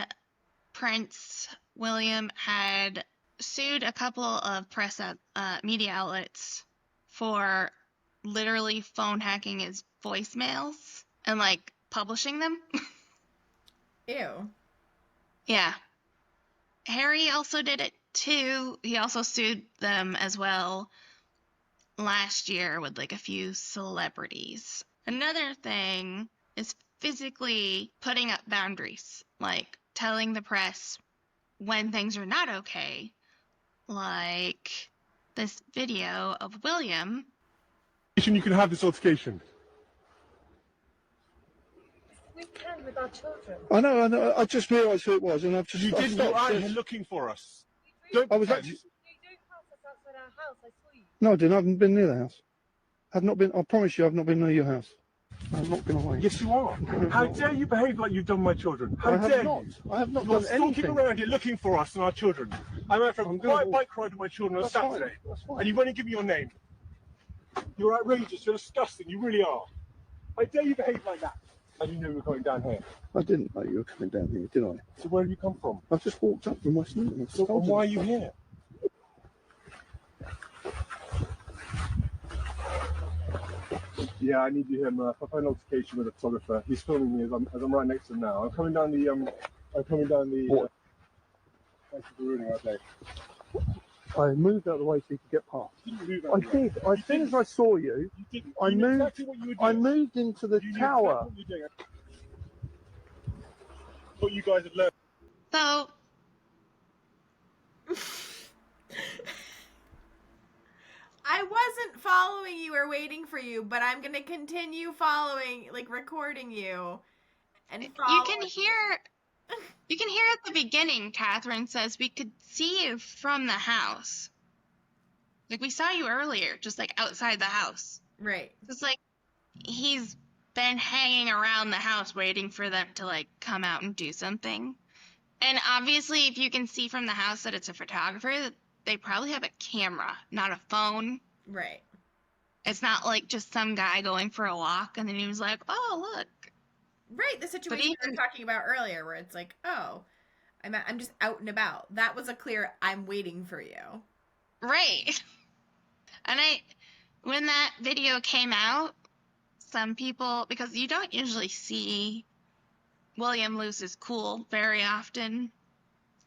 Prince William had sued a couple of press media outlets for literally phone hacking his voicemails and like publishing them. Ew. Yeah. Harry also did it too. He also sued them as well last year with like a few celebrities. Another thing is physically putting up boundaries, like telling the press when things are not okay, like this video of William. You can have this altercation. We can with our children. I know. I just realised who it was, and I've just. You didn't. You are here looking for us. Don't. I was actually. You drove past us outside our house. I saw you. No, I didn't. I haven't been near the house. I've not been. I promise you, I've not been near your house. I've not been away. Yes, you are. How dare you behave like you've done my children? How dare you? I have not You're done anything. stalking around here looking for us and our children. I went for a quiet bike ride with my children on Saturday, and you won't even give me your name. You're outrageous. You're disgusting. You really are. How dare you behave like that? And you knew we were coming down here. I didn't know you were coming down here, did I? So where have you come from? I've just walked up from West Newton. So why are you here? Yeah, I need you here, Murph. I've had an altercation with a photographer. He's filming me as I'm right next to him now. I'm coming down the. What? Thanks for ruining our day. I moved out of the way so you could get past. I did. As soon as I saw you, You didn't. I You knew moved. exactly what you were doing. I moved into the You knew tower. exactly what you were doing. What you guys have learned. So I wasn't following you or waiting for you, but I'm gonna continue following, like recording you, and you following. can hear at the beginning, Catherine says we could see you from the house. Like we saw you earlier, just like outside the house. Right. It's like he's been hanging around the house waiting for them to like come out and do something. And obviously, if you can see from the house that it's a photographer, they probably have a camera, not a phone. Right. It's not like just some guy going for a walk and then he was like, oh, look. Right. The situation we were talking about earlier, where it's like, oh, I'm just out and about. That was a clear, I'm waiting for you. Right. And when that video came out, some people, because you don't usually see William lose his cool very often,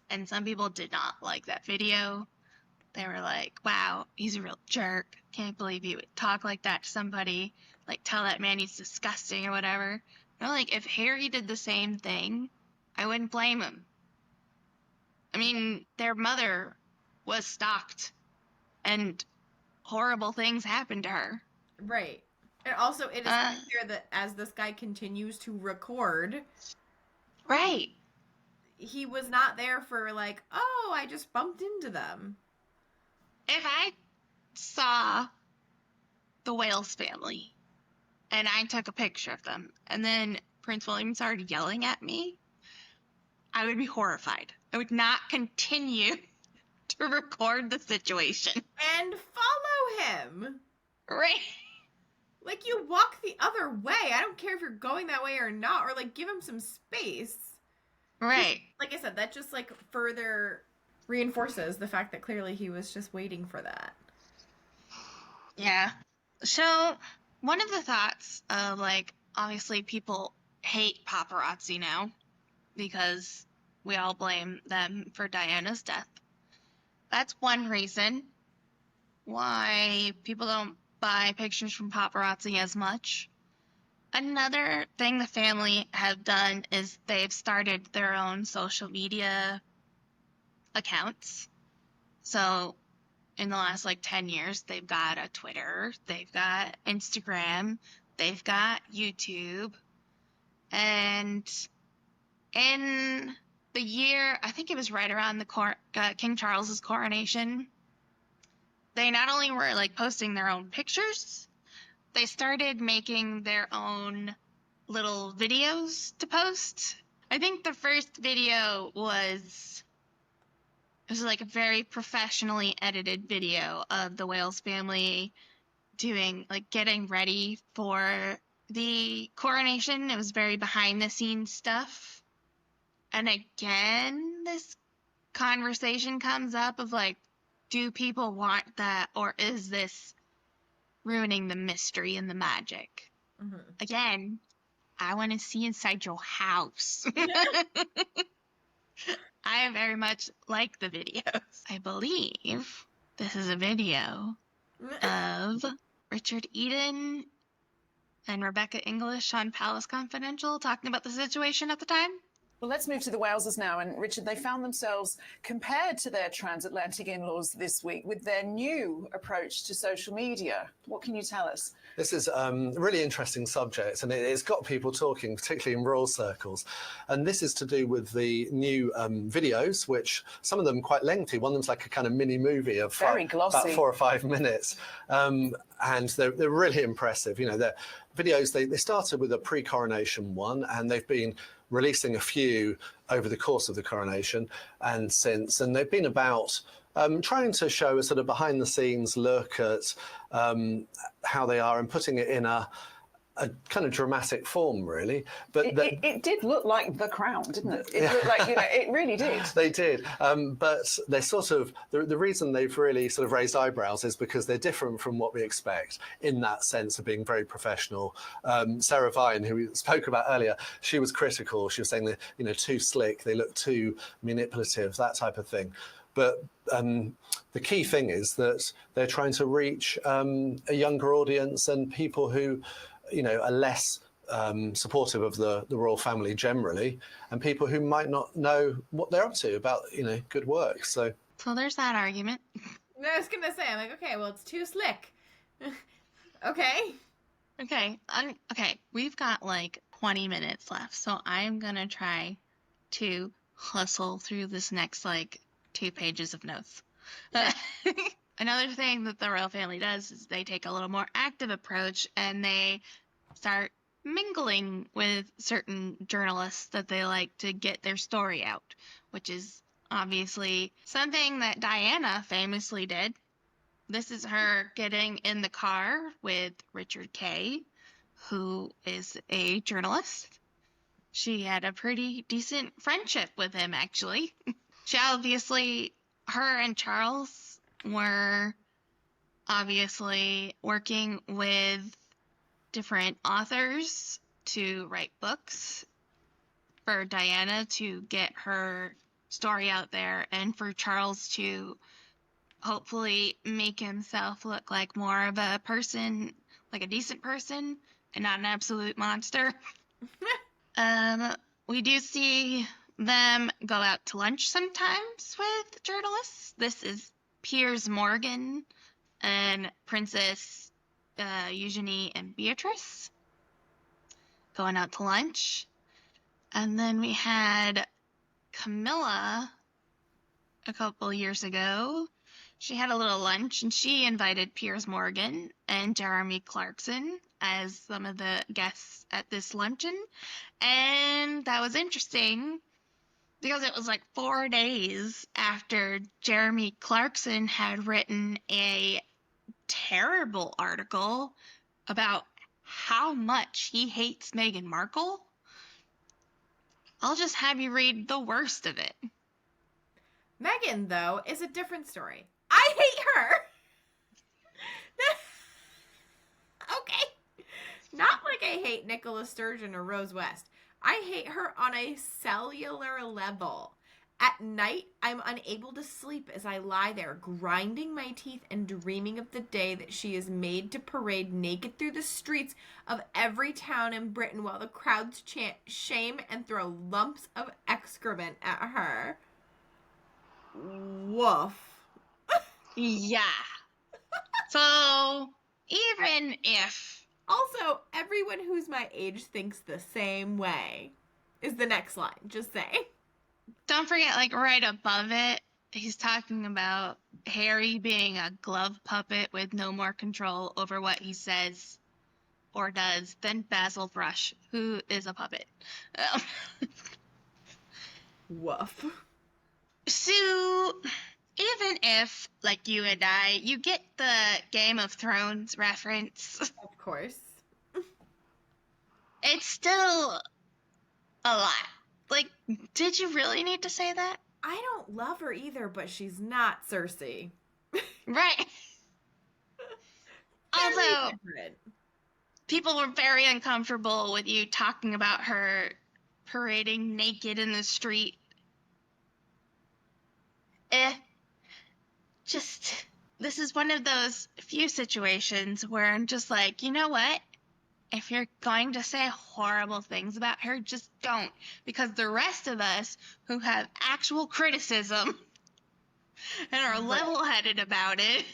and some people did not like that video. They were like, wow, he's a real jerk. Can't believe he would talk like that to somebody, like tell that man he's disgusting or whatever. And like, if Harry did the same thing, I wouldn't blame him. I mean, their mother was stalked and horrible things happened to her. Right. And also, it is clear that as this guy continues to record, right, he was not there for like, oh, I just bumped into them. If I saw the Wales family and I took a picture of them and then Prince William started yelling at me, I would be horrified. I would not continue to record the situation. And follow him. Right. Like, you walk the other way. I don't care if you're going that way or not. Or, like, give him some space. Right. Like I said, that just, like, further reinforces the fact that clearly he was just waiting for that. Yeah. So, one of the thoughts of, like, obviously people hate paparazzi now because we all blame them for Diana's death. That's one reason why people don't buy pictures from paparazzi as much. Another thing the family have done is they've started their own social media accounts. So in the last like 10 years, they've got a Twitter, they've got Instagram, they've got YouTube. And in the year, I think it was right around the King Charles's coronation, they not only were like posting their own pictures, they started making their own little videos to post. I think the first video was like a very professionally edited video of the Wales family doing like getting ready for the coronation. It was very behind the scenes stuff. And again, this conversation comes up of like, do people want that, or is this ruining the mystery and the magic? Mm-hmm. Again, I want to see inside your house. I very much like the videos. I believe this is a video of Richard Eden and Rebecca English on Palace Confidential talking about the situation at the time. Well, let's move to the Walesers now. And Richard, they found themselves compared to their transatlantic in-laws this week with their new approach to social media. What can you tell us? This is a really interesting subject, and it's got people talking, particularly in royal circles. And this is to do with the new videos, which some of them quite lengthy. One of them's like a kind of mini movie of about 4 or 5 minutes. And they're really impressive. You know, they're videos, they started with a pre-coronation one, and they've been releasing a few over the course of the coronation and since. And they've been about trying to show a sort of behind the scenes look at how they are and putting it in a kind of dramatic form, really. But it did look like The Crown, didn't it? It looked like, you know, it really did. They did. But they sort of, the reason they've really sort of raised eyebrows is because they're different from what we expect in that sense of being very professional. Sarah Vine, who we spoke about earlier, she was critical. She was saying they're, you know, too slick, they look too manipulative, that type of thing. But the key thing is that they're trying to reach a younger audience and people who, you know, are less supportive of the royal family generally, and people who might not know what they're up to about, you know, good work. So there's that argument. I was gonna say, I'm like, okay, well, it's too slick. Okay. Okay, we've got like 20 minutes left, so I'm gonna try to hustle through this next like 2 pages of notes. Another thing that the royal family does is they take a little more active approach, and they start mingling with certain journalists that they like to get their story out, which is obviously something that Diana famously did. This is her getting in the car with Richard Kay, who is a journalist. She had a pretty decent friendship with him, actually. Her and Charles were obviously working with different authors to write books for Diana to get her story out there, and for Charles to hopefully make himself look like more of a person, like a decent person, and not an absolute monster. We do see them go out to lunch sometimes with journalists. This is Piers Morgan and Princess Eugenie and Beatrice going out to lunch. And then we had Camilla a couple years ago. She had a little lunch, and she invited Piers Morgan and Jeremy Clarkson as some of the guests at this luncheon. And that was interesting because it was like 4 days after Jeremy Clarkson had written a terrible article about how much he hates Meghan Markle. I'll just have you read the worst of it. Meghan, though, is a different story. I hate her! Okay. Not like I hate Nicola Sturgeon or Rose West. I hate her on a cellular level. At night, I'm unable to sleep as I lie there, grinding my teeth and dreaming of the day that she is made to parade naked through the streets of every town in Britain while the crowds chant shame and throw lumps of excrement at her. Woof. Yeah. So, even if... Also, everyone who's my age thinks the same way is the next line. Just saying. Don't forget, like, right above it, he's talking about Harry being a glove puppet with no more control over what he says or does than Basil Brush, who is a puppet. Woof. So, even if, like you and I, you get the Game of Thrones reference, Of course. it's still a lot. Like, did you really need to say that? I don't love her either, but she's not Cersei. Right. Very Also, different. people were very uncomfortable with you talking about her parading naked in the street. Just, this is one of those few situations where I'm just like, you know what? If you're going to say horrible things about her, just don't. Because the rest of us who have actual criticism and are level-headed about it,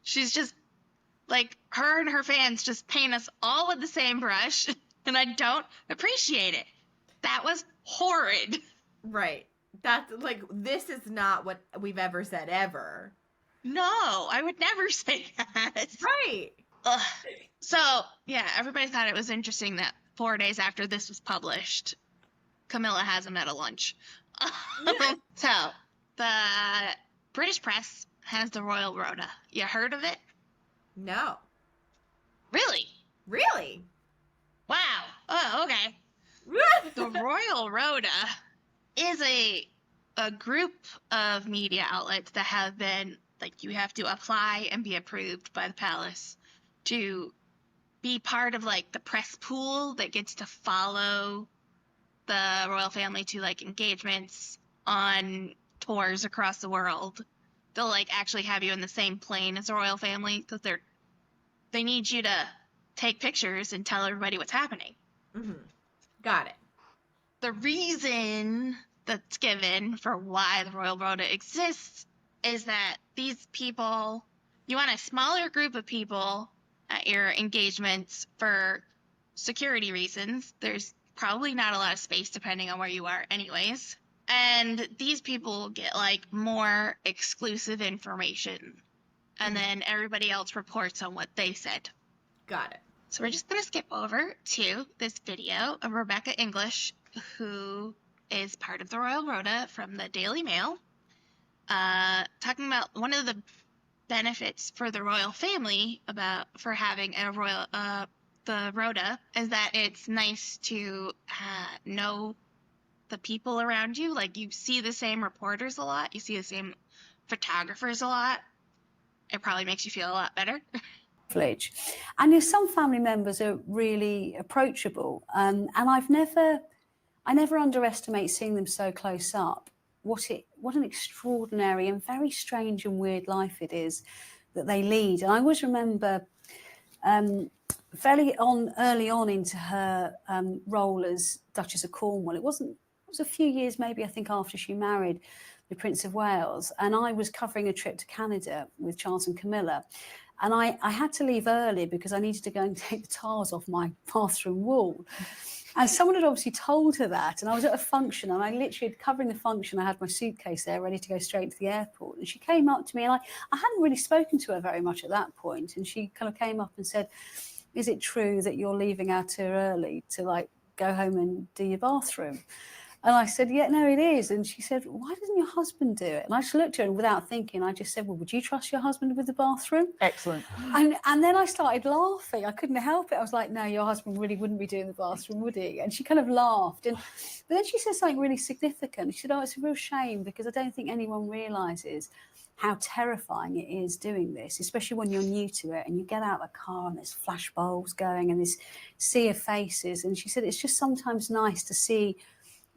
she's just, like, her and her fans just paint us all with the same brush, and I don't appreciate it. That was horrid. Right. That's like, this is not what we've ever said ever. No, I would never say that. Right. Ugh. So, yeah, everybody thought it was interesting that 4 days after this was published, Camilla has him at a lunch. So, the British press has the Royal Rota. You heard of it? No. Really? Really? Wow. Oh, okay. The Royal Rota is a group of media outlets that have been, like, you have to apply and be approved by the palace to be part of, like, the press pool that gets to follow the royal family to, like, engagements on tours across the world. They'll, like, actually have you in the same plane as the royal family because they need you to take pictures and tell everybody what's happening. Mm-hmm. Got it. The reason that's given for why the Royal Rota exists is that these people, you want a smaller group of people at your engagements for security reasons. There's probably not a lot of space depending on where you are anyways. And these people get, like, more exclusive information. And then everybody else reports on what they said. Got it. So we're just going to skip over to this video of Rebecca English, who is part of the Royal Rota from the Daily Mail, talking about one of the benefits for the royal family for having the Rota is that it's nice to know the people around you. Like, you see the same reporters a lot, you see the same photographers a lot. It probably makes you feel a lot better. And some family members are really approachable, and I never underestimate seeing them so close up. What an extraordinary and very strange and weird life it is that they lead. And I always remember early on into her role as Duchess of Cornwall. It was a few years, maybe, I think, after she married the Prince of Wales, and I was covering a trip to Canada with Charles and Camilla. And I had to leave early because I needed to go and take the tiles off my bathroom wall. And someone had obviously told her that. And I was at a function, and I literally, covering the function, I had my suitcase there ready to go straight to the airport. And she came up to me, and I hadn't really spoken to her very much at that point. And she kind of came up and said, "Is it true that you're leaving our tour early to, like, go home and do your bathroom?" And I said, "Yeah, no, it is." And she said, "Why doesn't your husband do it?" And I just looked at her, and without thinking, I just said, "Well, would you trust your husband with the bathroom?" Excellent. And then I started laughing. I couldn't help it. I was like, "No, your husband really wouldn't be doing the bathroom, would he?" And she kind of laughed. But then she said something really significant. She said, "Oh, it's a real shame because I don't think anyone realises how terrifying it is doing this, especially when you're new to it and you get out of the car and there's flash bulbs going and this sea of faces." And she said, "It's just sometimes nice to see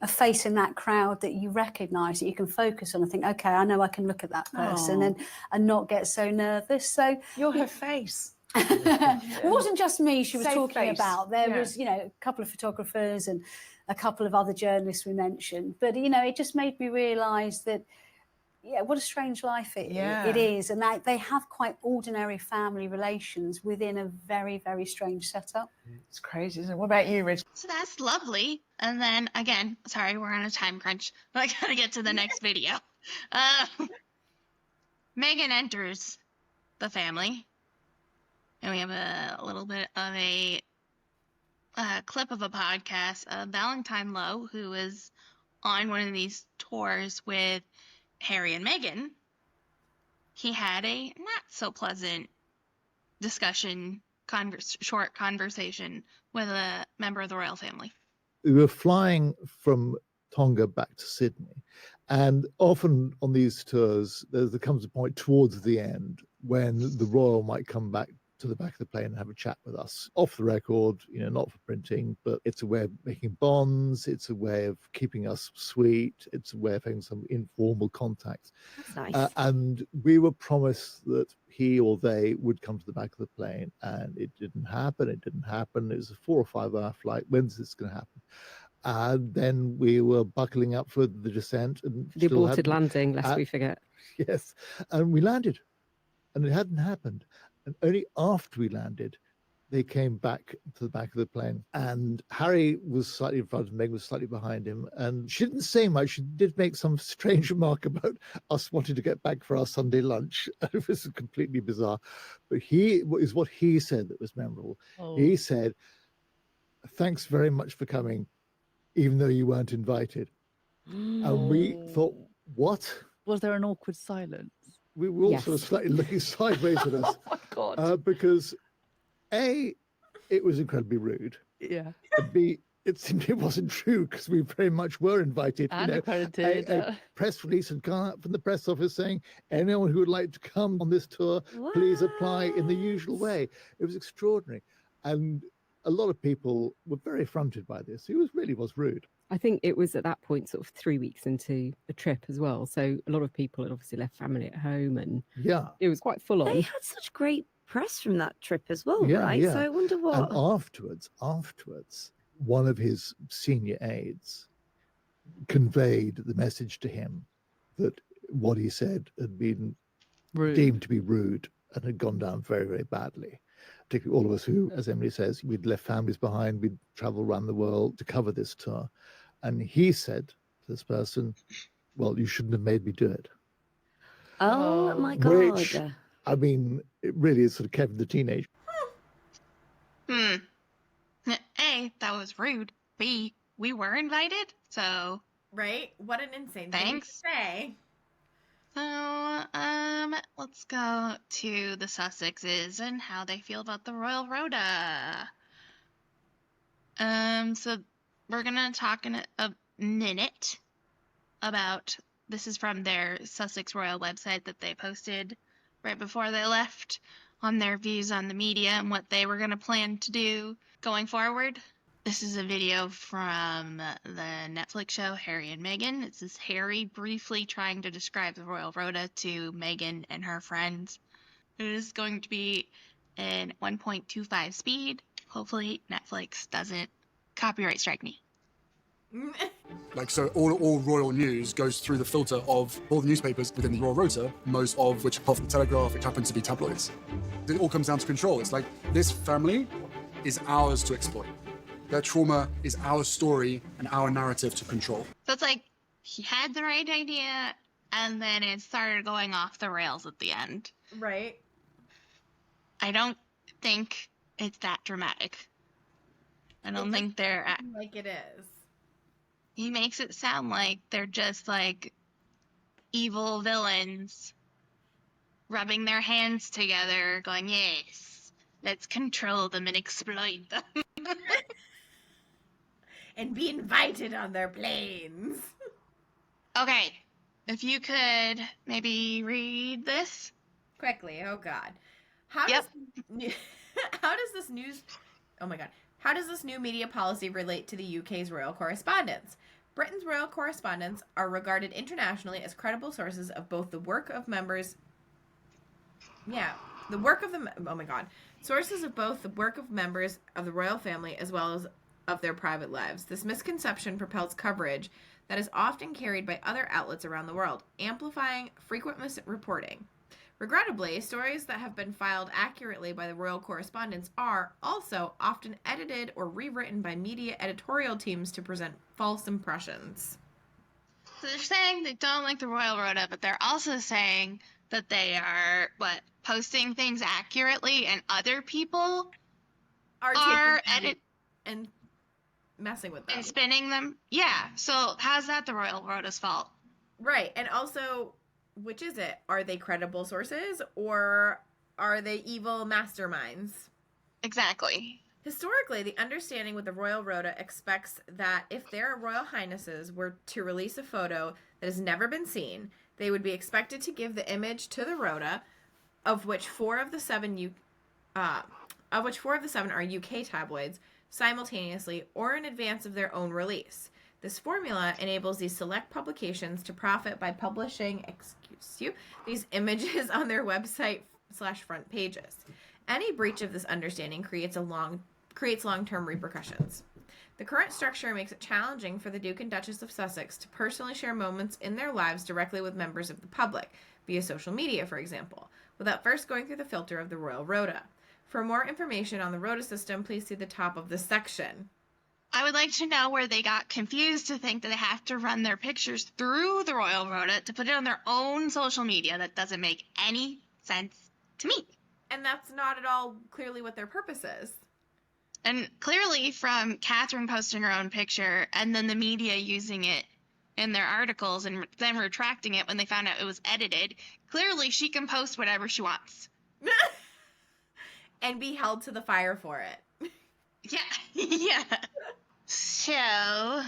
a face in that crowd that you recognise, that you can focus on and think, okay, I know I can look at that person and not get so nervous." So you're her face. It wasn't just me she was Safe talking face. about. There was, a couple of photographers and a couple of other journalists we mentioned. But, it just made me realise that Yeah, what a strange life it Yeah. is. And they have quite ordinary family relations within a very, very strange setup. It's crazy, isn't it? What about you, Rich? So that's lovely. And then again, sorry, we're on a time crunch, but I gotta get to the next video. Meghan enters the family, and we have a little bit of a clip of a podcast of Valentine Lowe, who was on one of these tours with Harry and Meghan. He had a not so pleasant short conversation with a member of the royal family. We were flying from Tonga back to Sydney, and often on these tours, there comes a point towards the end when the royal might come back to the back of the plane and have a chat with us off the record, not for printing, but it's a way of making bonds. It's a way of keeping us sweet. It's a way of having some informal contact. That's nice. And we were promised that he or they would come to the back of the plane, and it didn't happen. It was a 4 or 5 hour flight. When's this going to happen? And then we were buckling up for the descent. And the aborted landing, lest we forget. Yes. And we landed, and it hadn't happened. And only after we landed, they came back to the back of the plane. And Harry was slightly in front, and Meg was slightly behind him. And she didn't say much. She did make some strange remark about us wanting to get back for our Sunday lunch. It was completely bizarre. But what he said that was memorable. Oh. He said, "Thanks very much for coming, even though you weren't invited." And we thought, what? Was there an awkward silence? We were all sort of slightly looking sideways at us. Oh my God. Because A, it was incredibly rude. Yeah. And B, it simply wasn't true, because we very much were invited. And accredited. A press release had gone out from the press office saying, anyone who would like to come on this tour, please apply in the usual way. It was extraordinary. And a lot of people were very affronted by this. It really was rude. I think it was at that point sort of 3 weeks into the trip as well. So a lot of people had obviously left family at home, and it was quite full on. They had such great press from that trip as well, right? Yeah. So I wonder what. And afterwards, one of his senior aides conveyed the message to him that what he said had been deemed to be rude and had gone down very, very badly. Particularly all of us who, as Emily says, we'd left families behind, we'd traveled around the world to cover this tour. And he said to this person, well, you shouldn't have made me do it. Oh my God. Which, I mean, it really is sort of Kevin the teenager. A, that was rude. B, we were invited, so... Right? What an insane thing to say. So, let's go to the Sussexes and how they feel about the Royal Rota. So we're gonna talk in a minute about, this is from their Sussex Royal website that they posted right before they left, on their views on the media and what they were gonna plan to do going forward. This is a video from the Netflix show Harry and Meghan. This is Harry briefly trying to describe the Royal Rota to Meghan and her friends. It is going to be in 1.25 speed. Hopefully Netflix doesn't copyright strike me. So all royal news goes through the filter of all the newspapers within the Royal Rota, most of which, apart from the Telegraph, which happen to be tabloids. It all comes down to control. It's like, this family is ours to exploit. Their trauma is our story and our narrative to control. So it's like he had the right idea, and then it started going off the rails at the end. Right. I don't think it's that dramatic. I don't think they're... like it is. He makes it sound like they're just like evil villains rubbing their hands together, going, yes, let's control them and exploit them. And be invited on their planes. Okay, if you could maybe read this quickly. Oh God, how does this news? Oh my God, how does this new media policy relate to the UK's royal correspondence? Britain's royal correspondents are regarded internationally as credible sources of both the work of members. Sources of both the work of members of the royal family as well as of their private lives. This misconception propels coverage that is often carried by other outlets around the world, amplifying frequent misreporting. Regrettably, stories that have been filed accurately by the royal correspondents are also often edited or rewritten by media editorial teams to present false impressions. So they're saying they don't like the Royal Rota, but they're also saying that they are, posting things accurately, and other people are and messing with them. And spinning them. Yeah, so how's that the Royal Rota's fault? Right, and also, which is it? Are they credible sources, or are they evil masterminds? Exactly. Historically, the understanding with the Royal Rota expects that if their Royal Highnesses were to release a photo that has never been seen, they would be expected to give the image to the Rota, of which four of the seven are UK tabloids, simultaneously or in advance of their own release. This formula enables these select publications to profit by publishing, these images on their website / front pages. Any breach of this understanding creates long-term repercussions. The current structure makes it challenging for the Duke and Duchess of Sussex to personally share moments in their lives directly with members of the public, via social media, for example, without first going through the filter of the Royal Rota. For more information on the Rota system, please see the top of this section. I would like to know where they got confused to think that they have to run their pictures through the Royal Rota to put it on their own social media. That doesn't make any sense to me. And that's not at all clearly what their purpose is. And clearly from Catherine posting her own picture and then the media using it in their articles and then retracting it when they found out it was edited, clearly she can post whatever she wants. And be held to the fire for it. Yeah. Yeah. So,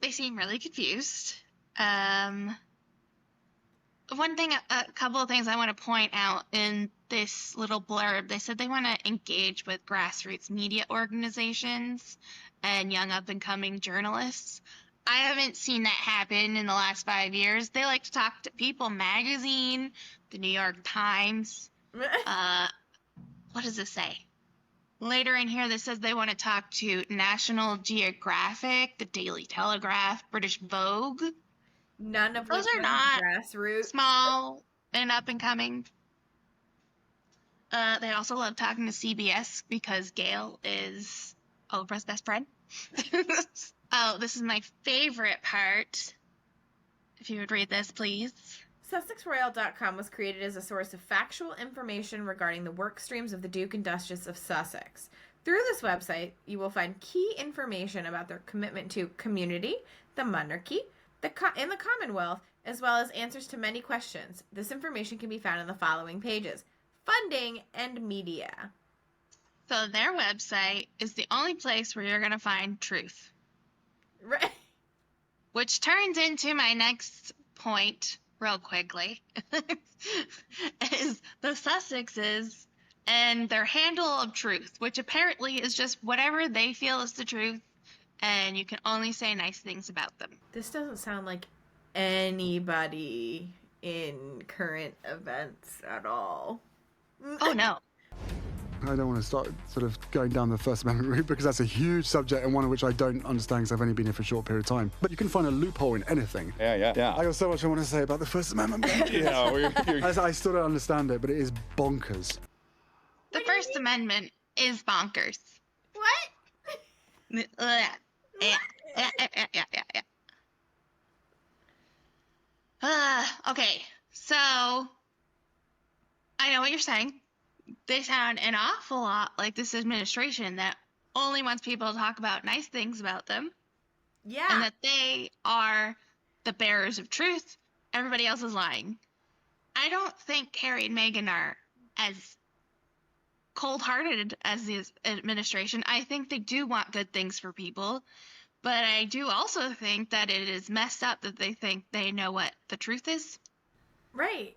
they seem really confused. One thing, a couple of things I want to point out in this little blurb, they said they want to engage with grassroots media organizations and young up-and-coming journalists. I haven't seen that happen in the last 5 years. They like to talk to People Magazine, the New York Times. What does this say? Later in here, this says they want to talk to National Geographic, the Daily Telegraph, British Vogue. None of those which are not grassroots, small and up and coming. They also love talking to CBS because Gail is Oprah's best friend. Oh, this is my favorite part. If you would read this, please. SussexRoyal.com was created as a source of factual information regarding the work streams of the Duke and Duchess of Sussex. Through this website, you will find key information about their commitment to community, the monarchy, in the Commonwealth, as well as answers to many questions. This information can be found in the following pages: funding and media. So their website is the only place where you're going to find truth. Right. Which turns into my next point real quickly, is the Sussexes and their handle of truth, which apparently is just whatever they feel is the truth, and you can only say nice things about them. This doesn't sound like anybody in current events at all. Oh, no. I don't want to start sort of going down the First Amendment route because that's a huge subject and one of which I don't understand because I've only been here for a short period of time. But you can find a loophole in anything. Yeah. I got so much I want to say about the First Amendment. I still don't understand it, but it is bonkers. The First Amendment is bonkers. What? Yeah. Okay, so I know what you're saying. They sound an awful lot like this administration that only wants people to talk about nice things about them. Yeah. And that they are the bearers of truth. Everybody else is lying. I don't think Harry and Meghan are as cold-hearted as the administration. I think they do want good things for people. But I do also think that it is messed up that they think they know what the truth is. Right.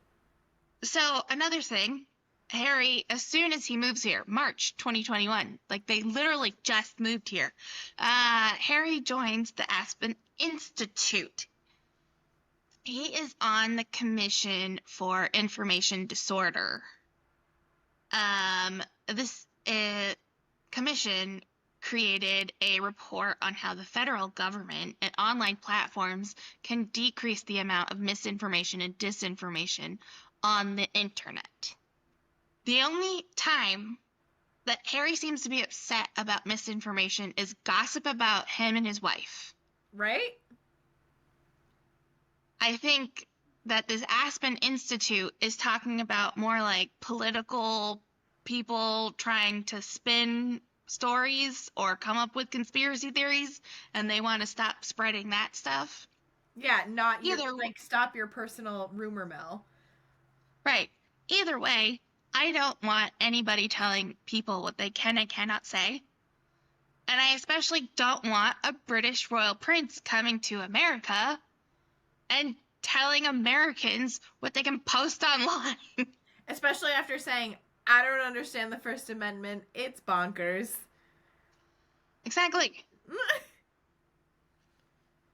So another thing, Harry, as soon as he moves here, March 2021, like they literally just moved here, Harry joins the Aspen Institute. He is on the Commission for Information Disorder. This commission created a report on how the federal government and online platforms can decrease the amount of misinformation and disinformation on the internet. The only time that Harry seems to be upset about misinformation is gossip about him and his wife. Right? I think that this Aspen Institute is talking about more like political people trying to spin stories or come up with conspiracy theories, and they want to stop spreading that stuff. Yeah, not your, Either like, stop your personal rumor mill. Right. Either way, I don't want anybody telling people what they can and cannot say. And I especially don't want a British royal prince coming to America and telling Americans what they can post online. Especially after saying, I don't understand the First Amendment. It's bonkers. Exactly.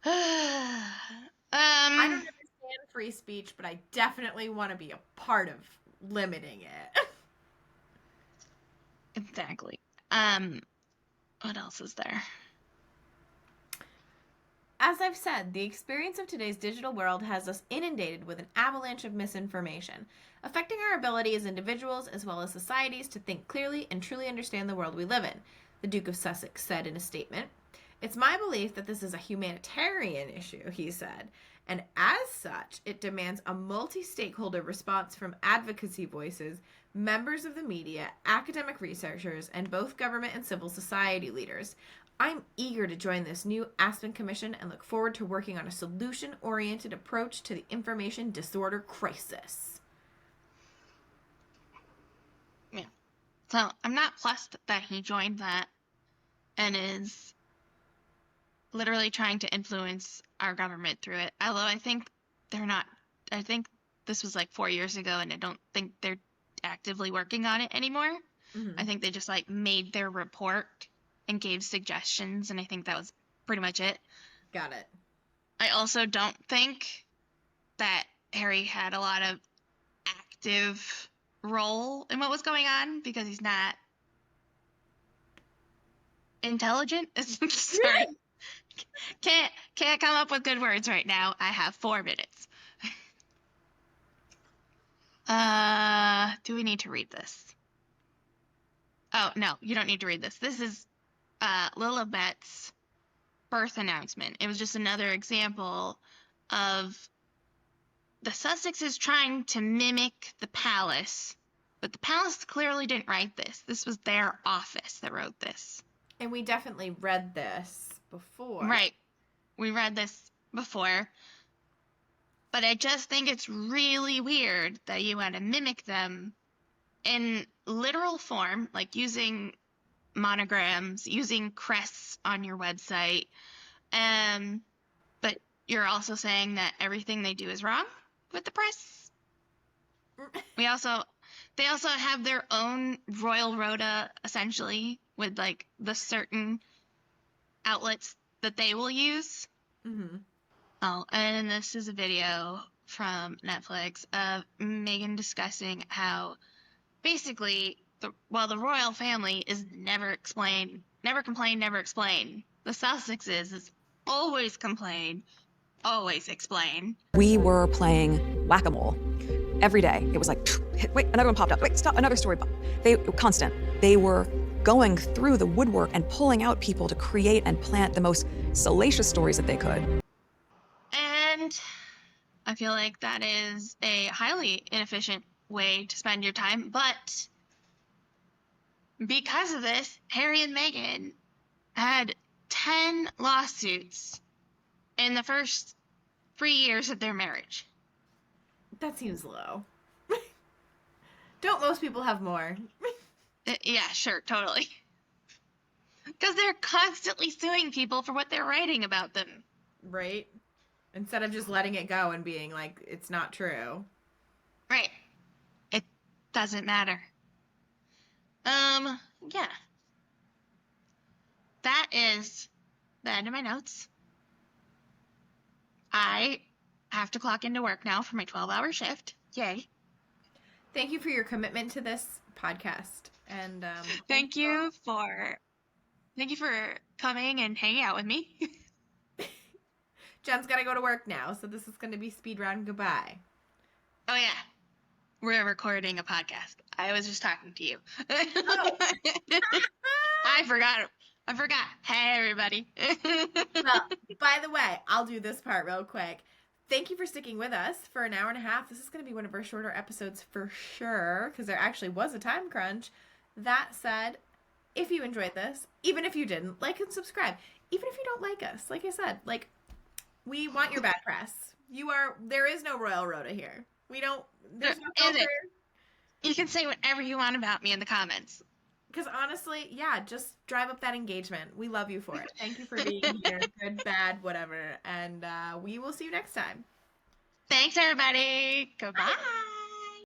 I don't understand free speech, but I definitely want to be a part of limiting it. Exactly. What else is there? As I've said, the experience of today's digital world has us inundated with an avalanche of misinformation, affecting our ability as individuals as well as societies to think clearly and truly understand the world we live in, the Duke of Sussex said in a statement. It's my belief that this is a humanitarian issue, he said, and as such, it demands a multi-stakeholder response from advocacy voices, members of the media, academic researchers, and both government and civil society leaders. I'm eager to join this new Aspen Commission and look forward to working on a solution-oriented approach to the information disorder crisis. Yeah. So I'm not plussed that he joined that and is literally trying to influence our government through it. Although I think they're not. I think this was like 4 years ago, and I don't think they're actively working on it anymore. Mm-hmm. I think they just like made their report and gave suggestions, and I think that was pretty much it. Got it. I also don't think that Harry had a lot of active role in what was going on because he's not intelligent. Sorry. Can't come up with good words right now. I have 4 minutes. Do we need to read this? Oh, no, you don't need to read this. This is Lilibet's birth announcement. It was just another example of the Sussexes trying to mimic the palace, but the palace clearly didn't write this. This was their office that wrote this. And we definitely read this before. Right. We read this before. But I just think it's really weird that you want to mimic them in literal form, like using monograms, using crests on your website. But you're also saying that everything they do is wrong with the press. They also have their own royal rota, essentially, with like the certain outlets that they will use. Mm-hmm. Oh, and this is a video from Netflix of Meghan discussing how basically the royal family is never complain, never explain. The Sussexes is always complain, always explain. We were playing whack-a-mole every day. It was like, wait, another one popped up. Wait, stop, another story. They were constant. They were going through the woodwork and pulling out people to create and plant the most salacious stories that they could. And I feel like that is a highly inefficient way to spend your time. But because of this, Harry and Meghan had 10 lawsuits in the first 3 years of their marriage. That seems low. Don't most people have more? Yeah, sure, totally. Because they're constantly suing people for what they're writing about them. Right? Instead of just letting it go and being like, it's not true. Right. It doesn't matter. Yeah. That is the end of my notes. I have to clock into work now for my 12-hour shift. Yay. Thank you for your commitment to this podcast. And thank you for Thank you for coming and hanging out with me. Jen's got to go to work now, so this is going to be speed round goodbye. Oh, yeah. We're recording a podcast. I was just talking to you. Oh. I forgot. Hey, everybody. Well, by the way, I'll do this part real quick. Thank you for sticking with us for an hour and a half. This is going to be one of our shorter episodes for sure, because there actually was a time crunch. That said, if you enjoyed this, even if you didn't, like and subscribe. Even if you don't like us, like I said, like, we want your bad press. There is no Royal Rhoda here. There's no filter. You can say whatever you want about me in the comments. Because honestly, yeah, just drive up that engagement. We love you for it. Thank you for being here. Good, bad, whatever. And we will see you next time. Thanks, everybody. Goodbye. Bye.